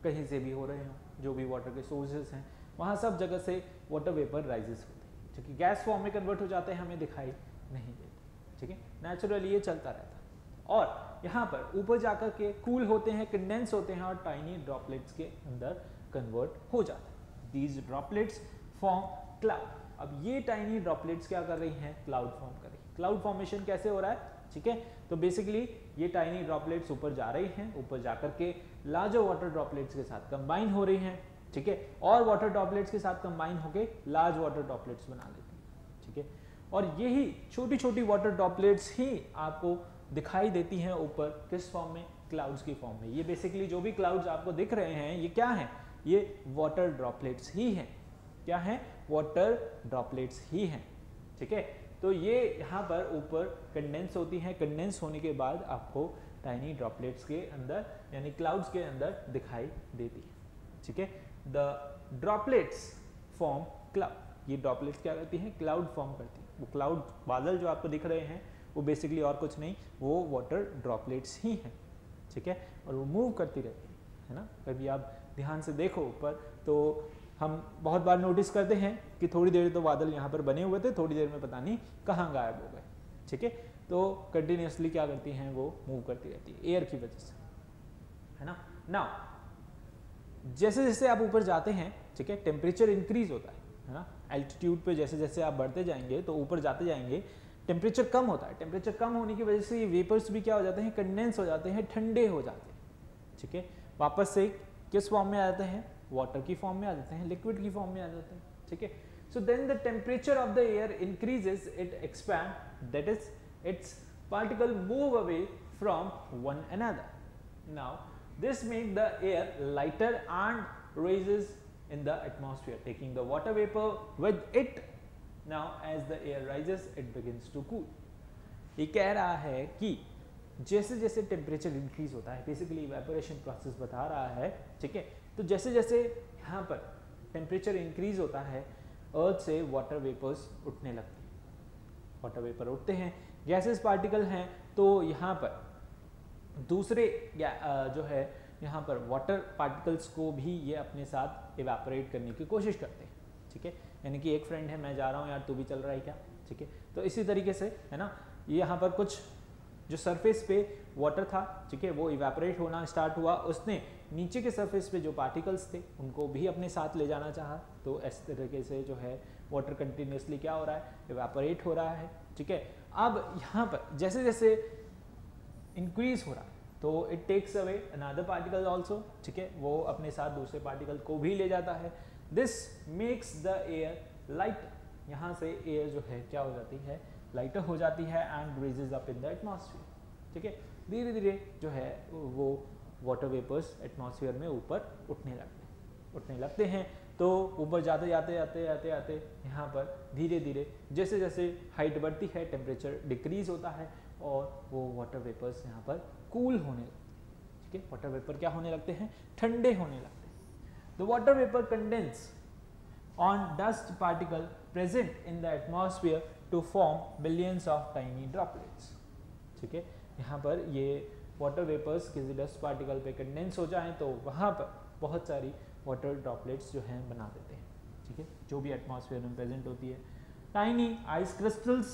कहीं से भी हो रहे हों, जो भी वाटर के सोर्सेस हैं वहाँ सब जगह से वाटर वेपर राइजेस होते हैं, ठीक है, गैस फॉर्म में कन्वर्ट हो जाते हैं, हमें दिखाई नहीं देते, ठीक है, नेचुरली ये चलता रहता है। और यहाँ पर ऊपर जाकर के कूल होते हैं, कंडेंस होते हैं और टाइनी ड्रॉपलेट्स के अंदर कन्वर्ट हो जाते हैं। These droplets form cloud. अब ये टाइनी ड्रॉपलेट्स क्या कर रही हैं, क्लाउड फॉर्म कर रही है। क्लाउड फॉर्मेशन कैसे हो रहा है, ठीक है, तो बेसिकली ये टाइनी ड्रॉपलेट्स ऊपर जा रही हैं, ऊपर जाकर के लार्जर वाटर ड्रॉपलेट्स के साथ कंबाइन हो रही हैं, ठीक है, और वाटर ड्रॉपलेट्स के साथ कंबाइन होके लार्ज वाटर ड्रॉपलेट्स बना लेती हैं, ठीक है। और यही छोटी छोटी वाटर ड्रॉपलेट्स ही आपको दिखाई देती हैं ऊपर, किस फॉर्म में, क्लाउड्स की फॉर्म में। ये बेसिकली जो भी क्लाउड्स आपको दिख रहे हैं ये क्या हैं, ये वाटर ड्रॉपलेट्स ही हैं। क्या हैं, वाटर ड्रॉपलेट्स ही हैं, ठीक है। तो ये यहाँ पर ऊपर कंडेंस होती हैं, कंडेंस होने के बाद आपको टाइनी ड्रॉपलेट्स के अंदर यानी क्लाउड्स के अंदर दिखाई देती है, ठीक है। The droplets form cloud. ये ड्रॉपलेट्स क्या करती हैं, क्लाउड फॉर्म करती हैं। वो क्लाउड बादल जो आपको दिख रहे हैं वो बेसिकली और कुछ नहीं, वो वाटर ड्रॉपलेट्स ही हैं, ठीक है, और वो मूव करती रहती है ना। कभी आप ध्यान से देखो ऊपर तो हम बहुत बार नोटिस करते हैं कि थोड़ी देर तो बादल यहाँ पर बने हुए थे, थोड़ी देर में पता नहीं कहाँ गायब हो गए, ठीक है। तो कंटिन्यूसली क्या करती हैं, वो मूव करती रहती है एयर की वजह से, है ना। नाउ जैसे जैसे आप ऊपर जाते हैं, ठीक है, टेम्परेचर इंक्रीज होता है ना। एल्टीट्यूड पे जैसे जैसे आप बढ़ते जाएंगे तो ऊपर जाते जाएंगे टेम्परेचर कम होता है। टेम्परेचर कम होने की वजह से ये वेपर्स भी क्या हो जाते हैं, कंडेंस हो जाते हैं, ठंडे हो जाते हैं, ठीक है। वापस से किस फॉर्म में आ जाते हैं, वाटर की फॉर्म में आ जाते हैं, लिक्विड की फॉर्म में आ जाते हैं, ठीक है। So then the temperature of the air increases, it expand, that is its particle move away from one another. Now this make the air lighter and raises in the atmosphere, taking the water vapor with it. Now as the air rises it begins to cool. ये कह रहा है कि जैसे जैसे temperature increase होता है, basically evaporation process बता रहा है, ठीक है। तो जैसे जैसे यहाँ पर टेम्परेचर इंक्रीज होता है, अर्थ से वाटर वेपर्स उठने लगते हैं, वाटर वेपर उठते हैं, गैसेस पार्टिकल हैं, तो यहाँ पर दूसरे जो है यहाँ पर वाटर पार्टिकल्स को भी ये अपने साथ इवेपोरेट करने की कोशिश करते हैं, ठीक है। यानी कि एक फ्रेंड है, मैं जा रहा हूँ यार, तू भी चल रहा है क्या, ठीक है। तो इसी तरीके से है ना, ये यहाँ पर कुछ जो सरफेस पे वाटर था, ठीक है, वो इवेपोरेट होना स्टार्ट हुआ, उसने नीचे के सरफेस पे जो पार्टिकल्स थे उनको भी अपने साथ ले जाना चाहा। तो इस तरीके से जो है वाटर कंटिन्यूसली क्या हो रहा है, इवेपोरेट हो रहा है, ठीक है। अब यहाँ पर जैसे जैसे इंक्रीज हो रहा है तो it takes away another particle also, ठीक है, वो अपने साथ दूसरे पार्टिकल को भी ले जाता है। This makes the air light, यहाँ से एयर जो है क्या हो जाती है, लाइटर हो जाती है and raises up in the atmosphere, ठीक है। धीरे धीरे जो है वो वाटर वेपर्स एटमॉस्फेयर में ऊपर उठने लगते हैं। तो ऊपर जाते जाते आते आते आते यहाँ पर धीरे धीरे जैसे जैसे हाइट बढ़ती है टेम्परेचर डिक्रीज होता है और वो वाटर वेपर्स यहाँ पर कूल होने लगते हैं, ठीक है। वाटर वेपर क्या होने लगते हैं, ठंडे होने लगते हैं। The water vapour condense on dust particle present in the atmosphere to form billions of tiny droplets, ठीक है। यहाँ पर ये वाटर वेपर्स किसी डस्ट पार्टिकल पे कंडेंस हो जाएं तो वहाँ पर बहुत सारी वाटर ड्रॉपलेट्स जो हैं बना देते हैं, ठीक है, जो भी एटमॉस्फेयर में प्रेजेंट होती है। Tiny ice crystals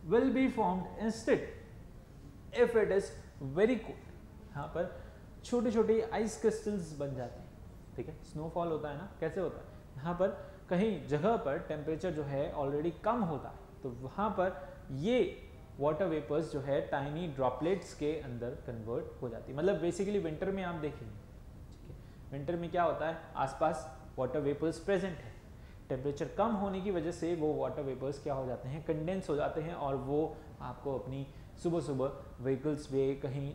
will be formed instead if it is very cold. यहाँ पर छोटे छोटे आइस क्रिस्टल्स बन जाते हैं, ठीक है। स्नोफॉल होता है ना, कैसे होता है, यहाँ पर कहीं जगह पर टेम्परेचर जो है ऑलरेडी कम होता है तो वहाँ पर ये वाटर वेपर्स जो है टाइनी ड्रॉपलेट्स के अंदर कन्वर्ट हो जाती है। मतलब बेसिकली विंटर में आप देखेंगे, ठीक है, विंटर में क्या होता है, आसपास वाटर वेपर्स प्रेजेंट है, टेम्परेचर कम होने की वजह से वो वाटर वेपर्स क्या हो जाते हैं, कंडेंस हो जाते हैं और वो आपको अपनी सुबह सुबह व्हीकल्स पे, कहीं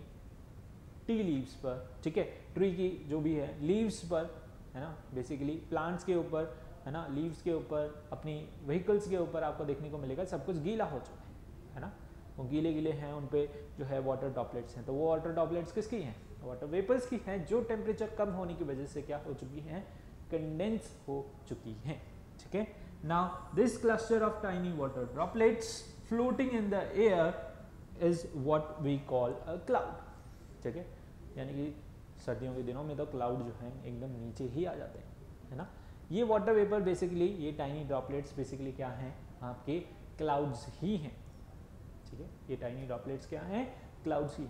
टी लीव्स पर, ठीक है, ट्री की जो भी है लीव्स पर, है ना, बेसिकली प्लांट्स के ऊपर, है ना, लीव्स के ऊपर, अपनी व्हीकल्स के ऊपर आपको देखने को मिलेगा सब कुछ गीला हो चुका है ना, वो गीले गीले हैं, उन पे जो है वाटर ड्रॉपलेट्स हैं। तो वो वाटर ड्रॉपलेट्स किसकी हैं, वाटर वेपर्स की हैं, जो टेम्परेचर कम होने की वजह से क्या हो चुकी हैं, कंडेंस हो चुकी हैं, ठीक है। Now this cluster of tiny water droplets floating in the air is what we call a cloud, ठीक है। यानी कि सर्दियों के दिनों में तो क्लाउड जो है एकदम नीचे ही आ जाते हैं, है ना। ये वाटर वेपर बेसिकली, ये टाइनी ड्रॉपलेट्स बेसिकली क्या हैं, आपके क्लाउड्स ही हैं, ठीक है। ये टाइनी ड्रॉपलेट्स क्या हैं, क्लाउड्स ही।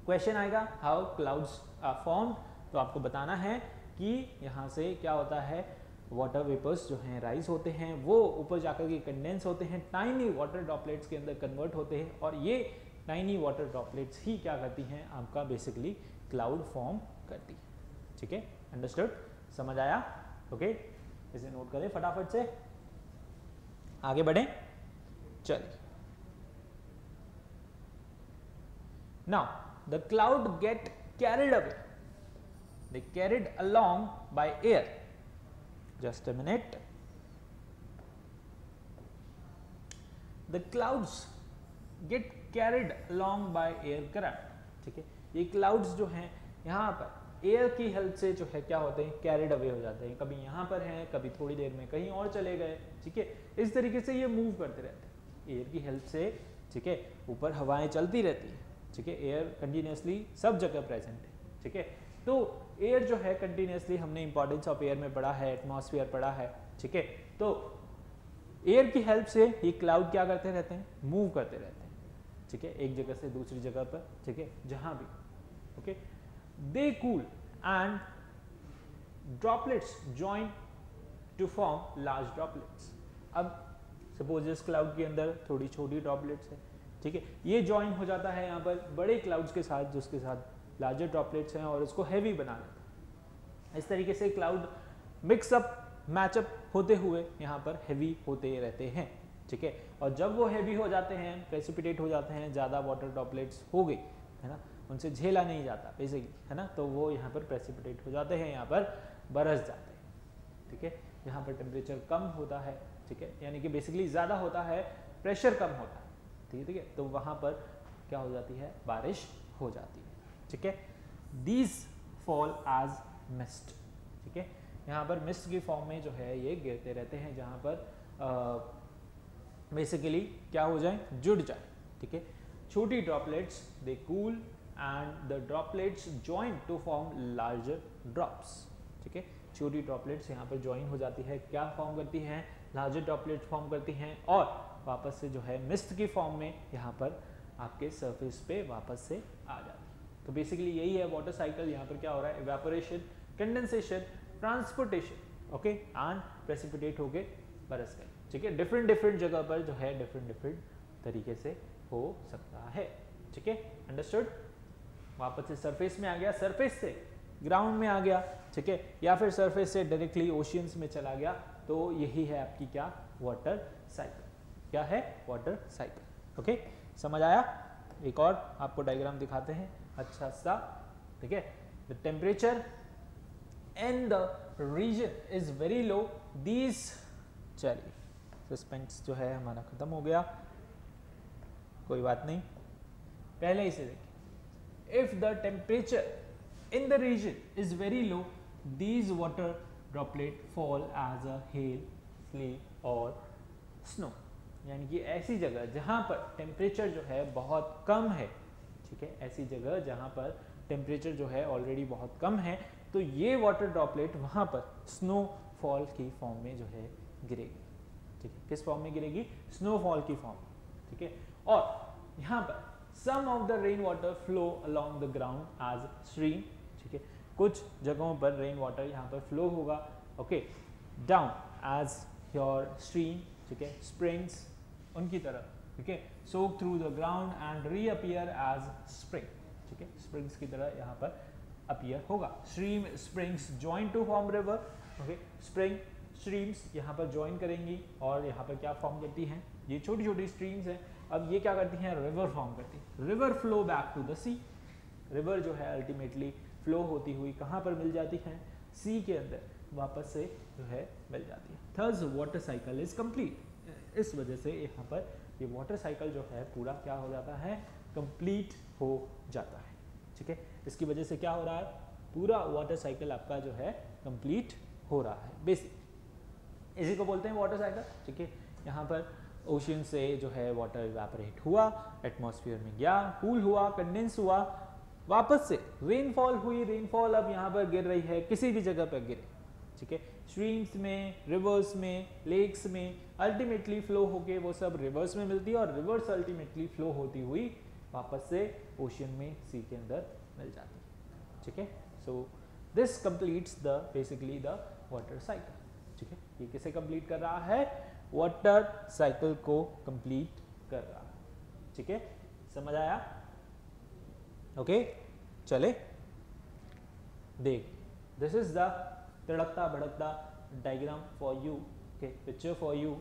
क्वेश्चन आएगा हाउ क्लाउड्स आर फॉर्म्ड, तो आपको बताना है कि यहाँ से क्या होता है, वाटर वेपर्स जो हैं राइज होते हैं, वो ऊपर जाकर के कंडेंस होते हैं, टाइनी वाटर ड्रॉपलेट्स के अंदर कन्वर्ट होते हैं और ये टाइनी वाटर ड्रॉपलेट्स ही क्या करती हैं, आपका बेसिकली क्लाउड फॉर्म करती है, ठीक है। अंडरस्टूड, समझ आया, ओके। इसे नोट करें फटाफट से, आगे बढ़ें, चलिए। Now the cloud get carried away, they carried along by air, just a minute, the clouds get carried along by air current, ठीक है। ये क्लाउड्स जो हैं यहाँ पर एयर की हेल्प से जो है क्या होते हैं, कैरिड अवे हो जाते हैं, कभी यहाँ पर हैं, कभी थोड़ी देर में कहीं और चले गए, ठीक है। इस तरीके से ये मूव करते रहते हैं एयर की हेल्प से, ठीक है। ऊपर हवाएं चलती रहती है, ठीक है, एयर कंटिन्यूसली सब जगह प्रेजेंट है, ठीक है। तो एयर जो है कंटिन्यूसली, हमने इंपॉर्टेंस ऑफ एयर में पढ़ा है, एटमॉस्फेयर पढ़ा है, ठीक है। तो एयर की हेल्प से ये क्लाउड क्या करते रहते हैं, मूव करते रहते हैं, ठीक है, एक जगह से दूसरी जगह पर, ठीक है, जहां भी, okay. They cool and droplets join to form large droplets. अब सपोज इस क्लाउड के अंदर थोड़ी छोटी ड्रॉपलेट्स है, ठीक है, ये ज्वाइन हो जाता है यहाँ पर बड़े क्लाउड्स के साथ, जिसके साथ लार्जर ड्रॉपलेट्स हैं और उसको हैवी बना देता है। इस तरीके से क्लाउड मिक्सअप मैचअप होते हुए यहाँ पर हैवी होते रहते हैं, ठीक है। और जब वो हैवी हो जाते हैं, प्रेसिपिटेट हो जाते हैं, ज़्यादा वाटर ड्रॉपलेट्स हो गई, है ना, उनसे झेला नहीं जाता बेसिकली, है ना, तो वो यहाँ पर प्रेसिपिटेट हो जाते हैं, यहाँ पर बरस जाते हैं, ठीक है। यहाँ पर टेम्परेचर कम होता है, ठीक है, यानी कि बेसिकली ज़्यादा होता है, प्रेशर कम होता है, ठीक है, तो वहाँ पर क्या हो जाती है, बारिश हो जाती है, ठीक है। दीज फॉल एज मिस्ट, ठीक है, यहाँ पर मिस्ट की फॉर्म में जो है ये गिरते रहते हैं, जहाँ पर बेसिकली क्या हो जाए, जुड़ जाए, ठीक है। छोटी droplets they cool and the droplets join to form larger drops. ठीक है, छोटी ड्रॉपलेट्स यहाँ पर ज्वाइन हो जाती है, क्या फॉर्म करती हैं, लार्जर ड्रॉपलेट फॉर्म करती हैं और वापस से जो है मिस्ट की फॉर्म में यहाँ पर आपके सरफेस पे वापस से आ जाती है। तो बेसिकली यही है वाटर साइकिल। यहाँ पर क्या हो रहा है, evaporation, condensation, transportation, okay, and precipitate होके बरस गए। ठीक है, डिफरेंट डिफरेंट जगह पर जो है डिफरेंट डिफरेंट तरीके से हो सकता है। ठीक है, अंडरस्टूड। वापस से सरफेस में आ गया, सरफेस से ग्राउंड में आ गया, ठीक है, या फिर सरफेस से डायरेक्टली ओशियंस में चला गया। तो यही है आपकी क्या, वाटर साइकिल। क्या है, वाटर साइकिल। ओके, समझ आया। एक और आपको डायग्राम दिखाते हैं अच्छा सा। ठीक है, the temperature in the region is very low, these, चलिए सस्पेंस जो है हमारा खत्म हो गया, कोई बात नहीं, पहले इसे देखिए। If the temperature in the region is very low, these water droplet fall as a hail, sleet और स्नो। यानी कि ऐसी जगह जहां पर टेम्परेचर जो है बहुत कम है, ठीक है, ऐसी जगह जहां पर टेम्परेचर जो है ऑलरेडी बहुत कम है, तो ये वाटर ड्रॉपलेट वहां पर स्नोफॉल की फॉर्म में जो है गिरेगी। ठीक है, किस फॉर्म में गिरेगी, स्नोफॉल की फॉर्म। ठीक है, और यहाँ पर some of the rain water flow along the ground as stream. ठीक है, कुछ जगहों पर रेन वाटर यहाँ पर फ्लो होगा, okay, down as your stream, ठीक है, स्प्रिंग्स उनकी तरह, ठीक है, soak through the ground and reappear as spring. ठीक है, स्प्रिंग्स की तरह यहाँ पर अपीयर होगा। Stream springs join to form river, okay, spring streams यहाँ पर ज्वाइन करेंगी और यहाँ पर क्या फॉर्म करती हैं, ये छोटी छोटी स्ट्रीम्स हैं, अब ये क्या करती हैं, रिवर फॉर्म करती है। River flow back to the sea, river जो है अल्टीमेटली फ्लो होती हुई कहाँ पर मिल जाती है, सी के अंदर वापस से जो है मिल जाती है। थर्स वाटर साइकिल इज कंप्लीट। इस वजह से यहाँ पर ये वाटर साइकिल जो है पूरा क्या हो जाता है, कंप्लीट हो जाता है। ठीक है, इसकी वजह से क्या हो रहा है, पूरा वाटर साइकिल आपका जो है कंप्लीट हो रहा है। बेसिक इसी को बोलते हैं वाटर साइकिल। ठीक है, यहाँ पर ओशियन से जो है वाटर इवेपोरेट हुआ, एटमॉस्फेयर में गया, कूल हुआ, कंडेंस हुआ, वापस से रेनफॉल हुई, रेनफॉल अब यहाँ पर गिर रही है, किसी भी जगह पर गिरे। ठीक है, स्ट्रीम्स में, रिवर्स में, लेक्स में, अल्टीमेटली फ्लो होके वो सब रिवर्स में मिलती है और रिवर्स अल्टीमेटली फ्लो होती हुई वापस से ओशियन में, सी के अंदर मिल जाती है। ठीक है, so this completes the basically the water cycle. ठीक है, ये किसे कंप्लीट कर रहा है, वाटर साइकिल को कंप्लीट कर रहा है। ठीक है, समझ आया। ओके, चले देख, दिस इज द तड़कता भड़कता diagram for you, okay, picture for you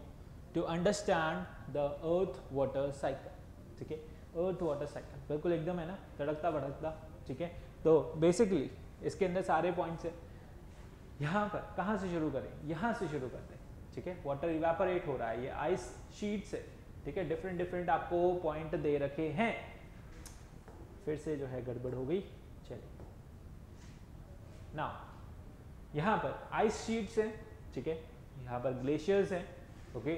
to understand the earth water cycle. ठीक है, अर्थ वाटर साइकिल बिल्कुल एकदम है ना, तड़कता भड़कता। ठीक है, तो बेसिकली इसके अंदर सारे पॉइंट्स है। यहाँ पर कहाँ से शुरू करें, यहाँ से शुरू करते हैं। ठीक है, वाटर इवेपोरेट हो रहा है, ये आइस शीट से। ठीक है, डिफरेंट डिफरेंट आपको पॉइंट दे रखे हैं। फिर से जो है गड़बड़ हो गई, चलिए नाउ यहाँ पर आइस शीट्स हैं। ठीक है, यहाँ पर ग्लेशियर्स हैं, ओके,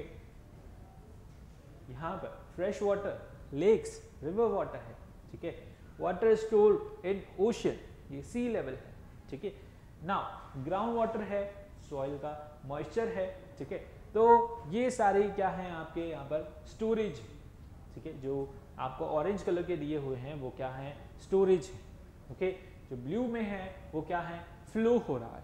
यहाँ पर fresh water, lakes, river water है। ठीक है, वाटर स्टोर्ड इन ओशन, ये सी लेवल है। ठीक है, नाउ ग्राउंड वाटर है, सॉइल का मॉइस्चर है। ठीक है, तो ये सारे क्या हैं आपके यहाँ पर स्टोरेज। ठीक है, जो आपको ऑरेंज कलर के दिए हुए हैं वो क्या है, स्टोरेज है। ओके, जो ब्लू में है वो क्या है, फ्लो हो रहा है,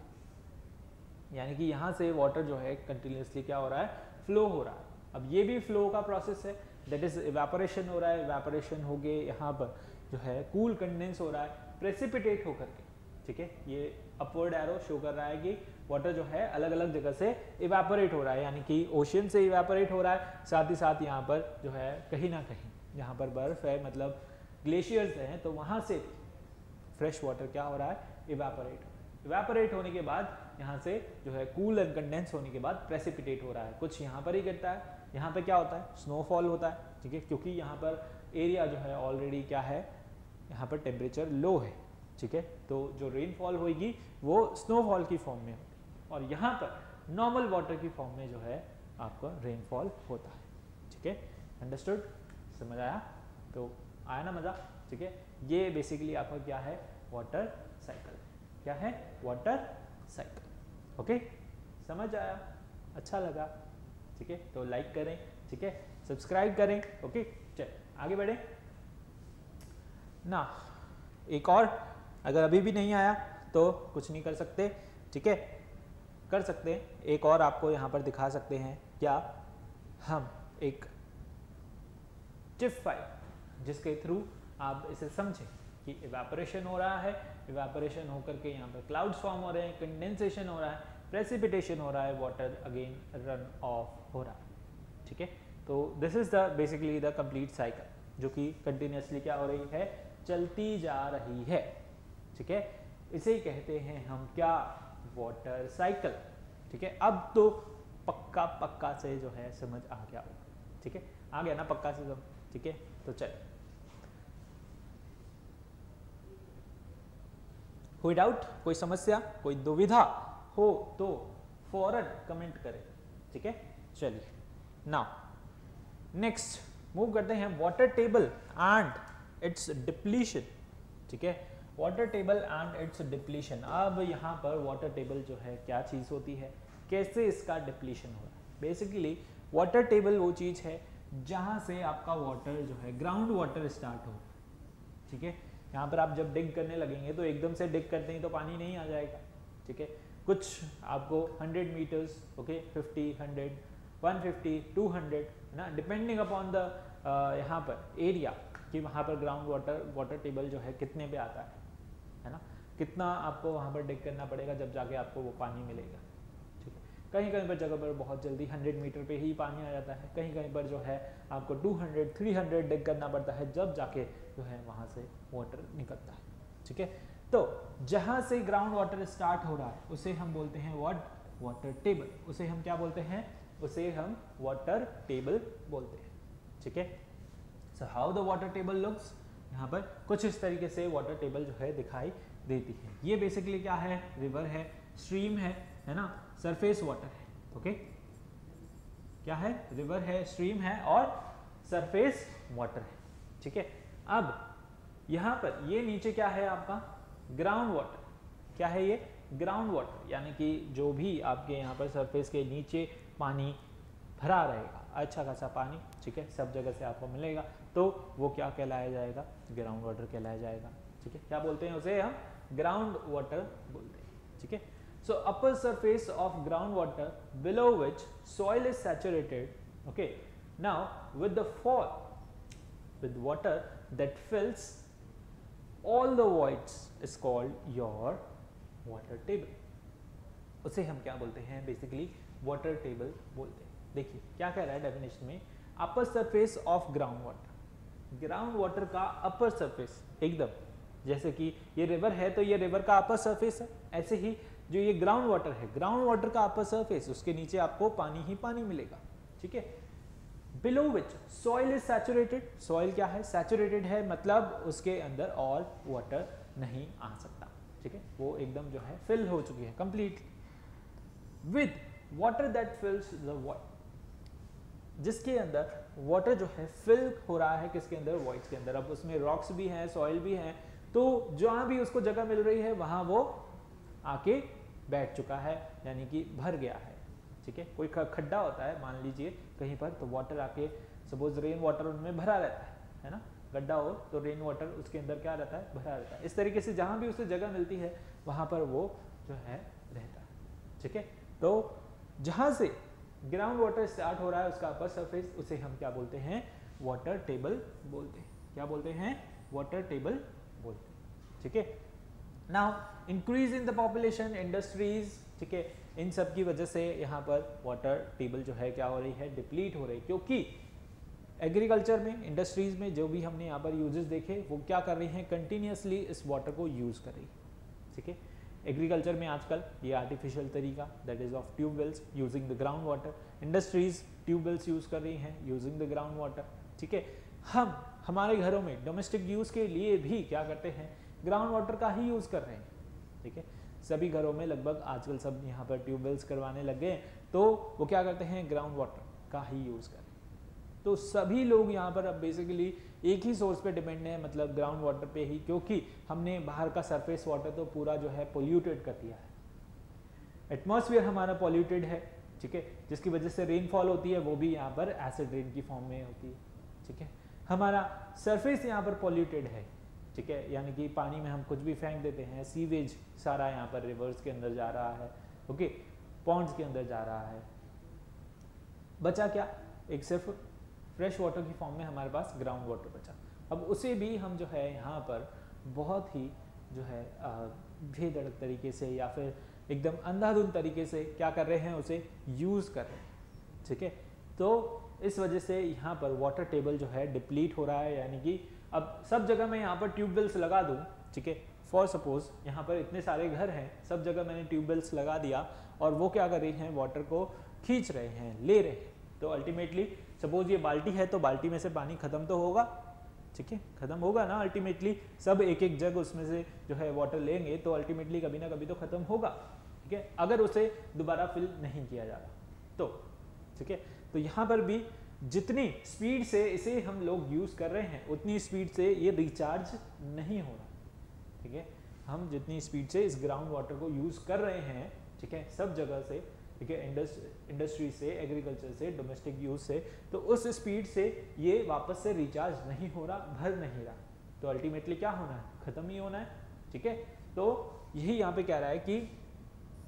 यानी कि यहाँ से वाटर जो है कंटिन्यूसली क्या हो रहा है, फ्लो हो रहा है। अब ये भी फ्लो का प्रोसेस है, दैट इज इवेपोरेशन हो रहा है, इवेपोरेशन हो गए यहाँ पर जो है कूल कंडेंस हो रहा है प्रेसिपिटेट होकर के। ठीक है, ये अपवर्ड एरो शो कर रहा है कि वाटर जो है अलग अलग जगह से इवेपोरेट हो रहा है, यानी कि ओशियन से इवेपोरेट हो रहा है, साथ ही साथ यहाँ पर जो है कहीं ना कहीं यहाँ पर बर्फ है, मतलब ग्लेशियर्स हैं, तो वहाँ से फ्रेश वाटर क्या हो रहा है, इवेपोरेट हो रहा है। इवेपोरेट होने के बाद यहाँ से जो है कूल एंड कंडेंस होने के बाद प्रेसिपिटेट हो रहा है, कुछ यहाँ पर ही गिरता है। यहाँ पे क्या होता है, स्नोफॉल होता है। ठीक है, क्योंकि यहाँ पर एरिया जो है ऑलरेडी क्या है, यहाँ पर टेम्परेचर लो है। ठीक है, तो जो रेनफॉल होगी वो स्नोफॉल की फॉर्म में होगी और यहाँ पर नॉर्मल वाटर की फॉर्म में जो है आपका रेनफॉल होता है। ठीक है, अंडरस्टूड, समझ आया, तो आया ना मजा। ठीक है, ये बेसिकली आपका क्या है, वाटर साइकिल। क्या है, वाटर साइकिल। ओके, समझ आया, अच्छा लगा, ठीक है, तो लाइक करें, ठीक है, सब्सक्राइब करें। ओके, चल आगे बढ़े ना। एक और, अगर अभी भी नहीं आया तो कुछ नहीं कर सकते, ठीक है, कर सकते हैं एक और आपको यहाँ पर दिखा सकते हैं। क्या, हम एक टिप फाइल जिसके थ्रू आप इसे समझें कि इवेपोरेशन हो रहा है, इवेपोरेशन होकर के यहाँ पर क्लाउड्स फॉर्म हो रहे हैं, कंडेंसेशन हो रहा है, प्रेसिपिटेशन हो रहा है, वाटर अगेन रन ऑफ हो रहा है, ठीक है। तो this is the basically the complete cycle जो कि कंटिन्यूसली क्या हो रही है, चलती जा रही है, ठीक है। इसे ही कहते हैं हम क्या, वाटर साइकिल, ठीक है। अब तो पक्का से जो है समझ आ गया होगा, ठीक है, आ गया ना पक्का से समझ, ठीक है। तो चल, कोई डाउट, कोई समस्या, कोई दुविधा हो तो फौरन कमेंट करें, ठीक है। चलिए नाउ नेक्स्ट मूव करते हैं, water table and it's depletion, ठीक है, water table and it's depletion. अब यहाँ पर वाटर टेबल जो है क्या चीज़ होती है, कैसे इसका डिप्लीशन हो रहा है। बेसिकली वाटर टेबल वो चीज़ है जहाँ से आपका वाटर जो है ग्राउंड वाटर स्टार्ट हो, ठीक है। यहाँ पर आप जब डिग करने लगेंगे तो एकदम से डिग करते ही तो पानी नहीं आ जाएगा, ठीक है। कुछ आपको 100 मीटर्स, ओके, 50, 100, 150, 200 ना, डिपेंडिंग अपॉन द यहाँ पर एरिया कि वहाँ पर ग्राउंड वाटर टेबल जो है कितने पे आता है ना, कितना आपको वहाँ पर डिग करना पड़ेगा जब जाके आपको वो पानी मिलेगा, ठीक है। कहीं कहीं पर जगह पर बहुत जल्दी 100 मीटर पे ही पानी आ जाता है, कहीं कहीं पर जो है आपको 200, 300 डिग करना पड़ता है जब जाके जो है वहाँ से वाटर निकलता है, ठीक है। तो जहाँ से ग्राउंड वाटर स्टार्ट हो रहा है उसे हम बोलते हैं वाटर टेबल, उसे हम क्या बोलते हैं, उसे हम वाटर टेबल बोलते हैं, ठीक है। So how the water table looks, यहाँ पर कुछ इस तरीके से वाटर टेबल जो है दिखाई देती है। ये बेसिकली क्या है, रिवर है, स्ट्रीम है ना, सरफेस वाटर है, ओके, क्या है, रिवर है, स्ट्रीम है और सरफेस वाटर है, ठीक है। अब यहाँ पर ये नीचे क्या है आपका, ग्राउंड वाटर, क्या है ये, ग्राउंड वाटर, यानी कि जो भी आपके यहाँ पर सरफेस के नीचे पानी भरा रहेगा, अच्छा खासा पानी, ठीक है, सब जगह से आपको मिलेगा, तो वो क्या कहलाया जाएगा, ग्राउंड वाटर कहलाया जाएगा, ठीक है। क्या बोलते हैं उसे, हम ग्राउंड वाटर बोलते हैं, ठीक है। So upper surface of ground water below which soil is saturated, okay, now with the fall with water that fills all the voids is called your water table. उसे हम क्या बोलते हैं, बेसिकली वाटर टेबल बोलते हैं। देखिए क्या कह रहा है डेफिनेशन में, अपर surface of ground water, ground water का अपर सरफेस, एकदम जैसे कि ये रिवर है तो ये रिवर का अपर सरफेस है, ऐसे ही जो ये ग्राउंड वाटर है, ग्राउंड वाटर का अपर सरफेस, उसके नीचे आपको पानी ही पानी मिलेगा, ठीक है। Below which soil is saturated, soil क्या है, सैचुरेटेड है, मतलब उसके अंदर और वाटर नहीं आ सकता, ठीक है, वो एकदम जो है फिल हो चुकी है completely with water that फिल्स the void, जिसके अंदर वाटर जो है फिल हो रहा है, किसके अंदर, वॉइड्स के अंदर। अब उसमें रॉक्स भी हैं, सॉइल भी हैं, तो जहां भी उसको जगह मिल रही है वहां वो आके बैठ चुका है, यानी कि भर गया है, ठीक है। कोई खड्डा होता है मान लीजिए कहीं पर, तो वाटर आके सपोज रेन वाटर उनमें भरा रहता है ना, गड्ढा हो तो रेन वाटर उसके अंदर क्या रहता है, भरा रहता है। इस तरीके से जहां भी उसे जगह मिलती है वहां पर वो जो है रहता है, ठीक है। तो जहां से ग्राउंड वाटर स्टार्ट हो रहा है उसका अपर सरफेस, उसे हम क्या बोलते हैं, वाटर टेबल बोलते हैं। क्या बोलते हैं, वाटर टेबल बोलते हैं, ठीक है। Now increase in the population, industries, ठीक है, इन सब की वजह से यहाँ पर वाटर टेबल जो है क्या हो रही है, डिप्लीट हो रही है, क्योंकि एग्रीकल्चर में, इंडस्ट्रीज में जो भी हमने यहाँ पर यूजेस देखे वो क्या कर रही हैं, कंटिन्यूसली इस वाटर को यूज कर रही है, ठीक है। एग्रीकल्चर में आजकल ये आर्टिफिशियल तरीका, that is of tube wells using the ground water, industries tube wells use कर रही हैं यूजिंग द ग्राउंड वाटर, ठीक है। हम हमारे घरों में डोमेस्टिक यूज के लिए भी क्या करते हैं, ग्राउंड वाटर का ही यूज कर रहे हैं, ठीक है। सभी घरों में लगभग आजकल सब यहाँ पर ट्यूबवेल्स करवाने लग गए, तो वो क्या करते हैं, ग्राउंड वाटर का ही यूज कर रहे हैं, तो सभी लोग यहाँ पर अब बेसिकली एक ही सोर्स पे डिपेंड है, मतलब ग्राउंड वाटर पे ही, क्योंकि हमने बाहर का सरफेस वाटर तो पूरा जो है पोल्यूटेड कर दिया है, एटमॉस्फेयर हमारा पोल्यूटेड है, ठीक है, जिसकी वजह से रेनफॉल होती है वो भी यहाँ पर एसिड रेन की फॉर्म में होती है, ठीक है। हमारा सरफेस यहाँ पर पोल्यूटेड है, ठीक है, यानी कि पानी में हम कुछ भी फेंक देते हैं, सीवेज सारा यहाँ पर रिवर्स के अंदर जा रहा है, ओके, पॉन्ड्स के अंदर जा रहा है। बचा क्या, एक सिर्फ फ्रेश वाटर की फॉर्म में हमारे पास ग्राउंड वाटर बचा। अब उसे भी हम जो है यहाँ पर बहुत ही जो है बेधड़क तरीके से या फिर एकदम अंधाधुंध तरीके से क्या कर रहे हैं, उसे यूज़ कर रहे हैं, ठीक है। तो इस वजह से यहाँ पर वाटर टेबल जो है डिप्लीट हो रहा है, यानी कि अब सब जगह मैं यहाँ पर ट्यूबवेल्स लगा दूँ, ठीक है, फॉर सपोज यहाँ पर इतने सारे घर हैं, सब जगह मैंने ट्यूबवेल्स लगा दिया और वो क्या कर रही हैं, वाटर को खींच रहे हैं, ले रहे हैं, तो अल्टीमेटली सपोज ये बाल्टी है तो बाल्टी में से पानी खत्म तो होगा, ठीक है, खत्म होगा ना, अल्टीमेटली सब एक एक जग उसमें से जो है वाटर लेंगे तो अल्टीमेटली कभी ना कभी तो खत्म होगा, ठीक है, अगर उसे दोबारा फिल नहीं किया जा रहा तो, ठीक है। तो यहाँ पर भी जितनी स्पीड से इसे हम लोग यूज़ कर रहे हैं उतनी स्पीड से ये रिचार्ज नहीं हो रहा, ठीक है। हम जितनी स्पीड से इस ग्राउंड वाटर को यूज़ कर रहे हैं, ठीक है, सब जगह से, ठीक है, इंडस्ट्री से, एग्रीकल्चर से, डोमेस्टिक यूज से, तो उस स्पीड से ये वापस से रिचार्ज नहीं हो रहा, भर नहीं रहा, तो अल्टीमेटली क्या होना है, खत्म ही होना है, ठीक है। तो यही यहाँ पे कह रहा है कि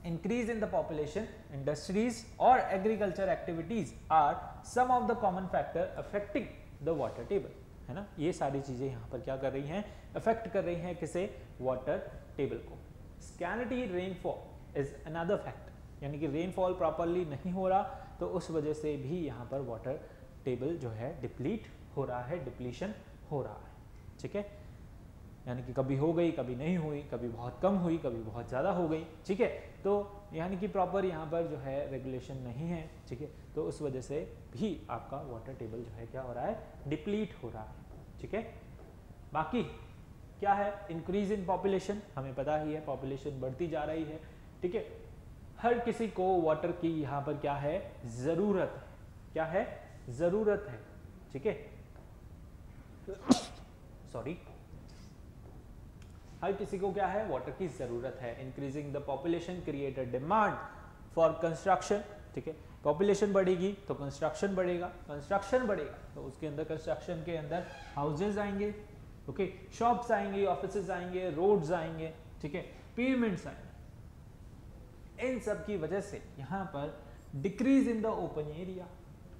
increase in the population, industries और agriculture activities are some of the common factor affecting the water table, है ना। ये सारी चीजें यहाँ पर क्या कर रही हैं, अफेक्ट कर रही हैं किसे, वाटर टेबल को। स्कैनिटी रेनफॉल इज अनदर फैक्टर, यानी कि रेनफॉल प्रॉपरली नहीं हो रहा तो उस वजह से भी यहाँ पर वाटर टेबल जो है डिप्लीट हो रहा है, डिप्लीशन हो रहा है, ठीक है, यानी कि कभी हो गई, कभी नहीं हुई, कभी बहुत कम हुई, कभी बहुत ज़्यादा हो गई, ठीक है। तो यानी कि प्रॉपर यहाँ पर जो है रेगुलेशन नहीं है, ठीक है, तो उस वजह से भी आपका वाटर टेबल जो है क्या हो रहा है, डिप्लीट हो रहा है, ठीक है। बाकी क्या है, इंक्रीज इन पॉपुलेशन, हमें पता ही है पॉपुलेशन बढ़ती जा रही है, ठीक है, हर किसी को वाटर की यहाँ पर क्या है, जरूरत है, क्या है, जरूरत है, ठीक है, सॉरी, हर किसी को क्या है, वाटर की जरूरत है। Increasing the population create a demand for construction, ठीक है, पॉपुलेशन बढ़ेगी तो कंस्ट्रक्शन बढ़ेगा, कंस्ट्रक्शन बढ़ेगा तो उसके अंदर, कंस्ट्रक्शन के अंदर हाउसेज आएंगे, ओके, शॉप्स आएंगे, ऑफिसेज आएंगे, रोड्स आएंगे, ठीक है, पिरामिड्स आएंगे। इन सब की वजह से यहाँ पर decrease in the open area,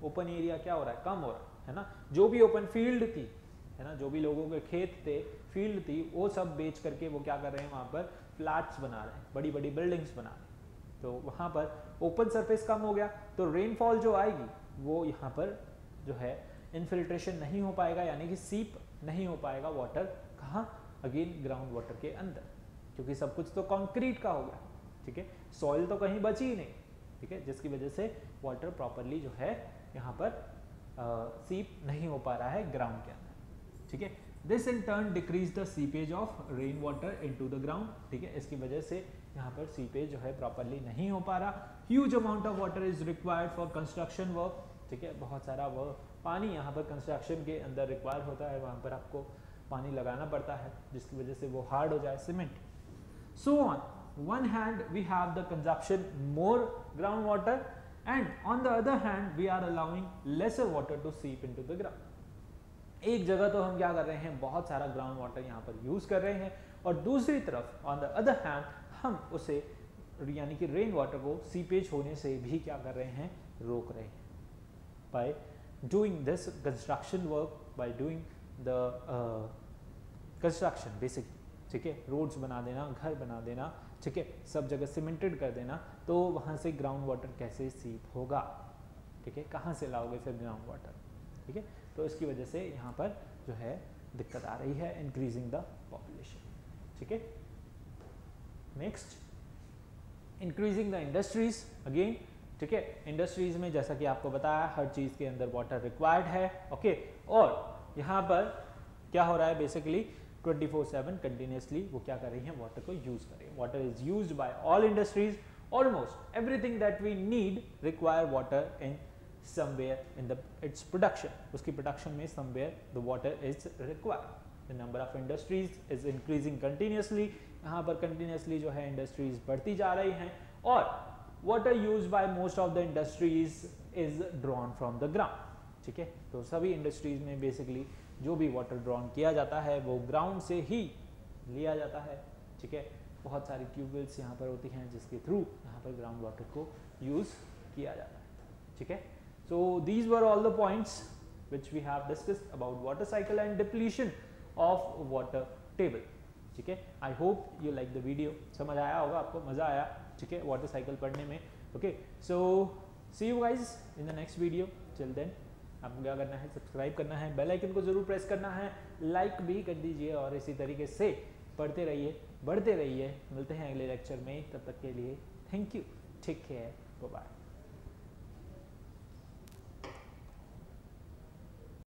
open area क्या हो रहा है, कम हो रहा है ना। जो भी ओपन फील्ड थी, है ना, जो भी लोगों के खेत थे, फील्ड थी, वो सब बेच करके वो क्या कर रहे हैं, वहाँ पर फ्लैट्स बना रहे हैं, बड़ी बड़ी बिल्डिंग्स बना रहे हैं, तो वहाँ पर ओपन सरफेस कम हो गया तो रेनफॉल जो आएगी वो यहाँ पर जो है इनफिल्ट्रेशन नहीं हो पाएगा, यानी कि सीप नहीं हो पाएगा वाटर, कहाँ, अगेन ग्राउंड वाटर के अंदर, क्योंकि सब कुछ तो कंक्रीट का हो गया, ठीक है, सॉइल तो कहीं बची ही नहीं, ठीक है, जिसकी वजह से वाटर प्रॉपरली जो है यहाँ पर सीप नहीं हो पा रहा है ग्राउंड के अंदर, ठीक है। This in turn decrease the seepage of rain water into the ground, ठीक है, इसकी वजह से यहाँ पर सीपेज जो है प्रॉपरली नहीं हो पा रहा। Huge amount of water is required for construction work, ठीक है, बहुत सारा वो पानी यहाँ पर कंस्ट्रक्शन के अंदर रिक्वायर होता है, वहाँ पर आपको पानी लगाना पड़ता है जिसकी वजह से वो हार्ड हो जाए, cement, so on. One hand we have the consumption more groundwater, and on the other hand we are allowing lesser water to seep into the ground. एक जगह तो हम क्या कर रहे हैं, बहुत सारा ग्राउंड वाटर यहाँ पर यूज कर रहे हैं, और दूसरी तरफ ऑन द अदर हैंड हम उसे यानी कि रेन वाटर को सीपेज होने से भी क्या कर रहे हैं, रोक रहे हैं, by doing this construction work, by doing the construction basically, ठीक है, रोड्स बना देना, घर बना देना, ठीक है, सब जगह सीमेंटेड कर देना, तो वहाँ से ग्राउंड वाटर कैसे सीप होगा, ठीक है, कहाँ से लाओगे फिर ग्राउंड वाटर, ठीक है, तो इसकी वजह से यहाँ पर जो है दिक्कत आ रही है, इंक्रीजिंग द पॉपुलेशन, ठीक है। Next, increasing the industries, again, ठीक है, इंडस्ट्रीज में जैसा कि आपको बताया हर चीज़ के अंदर वाटर रिक्वायर्ड है, ओके, और यहाँ पर क्या हो रहा है, बेसिकली 24/7 कंटिन्यूसली वो क्या कर रही हैं, वाटर को यूज कर रही है। Water is used by all industries, almost everything that we need require water in somewhere in the its production, उसकी प्रोडक्शन में somewhere the water is required. The number of industries is increasing continuously, यहाँ पर continuously जो है industries बढ़ती जा रही हैं, और water use by most of the industries is drawn from the ground. ठीक है, तो सभी इंडस्ट्रीज में बेसिकली जो भी वाटर ड्रॉन किया जाता है वो ग्राउंड से ही लिया जाता है। ठीक है, बहुत सारी ट्यूबवेल्स यहाँ पर होती हैं जिसके थ्रू यहाँ पर ग्राउंड वाटर को यूज किया जाता है। ठीक है, so these were all the points which we have discussed about water cycle and depletion of water table। ठीक है, I hope you like the video, समझ आया होगा आपको, मजा आया। ठीक है, वाटर साइकिल पढ़ने में। Okay, so see you guys in the next video. Till then आपको क्या करना है, सब्सक्राइब करना है, बेल आइकन को जरूर प्रेस करना है, लाइक भी कर दीजिए, और इसी तरीके से पढ़ते रहिए, बढ़ते रहिए। मिलते हैं अगले लेक्चर में, तब तक के लिए thank you, take care, bye bye.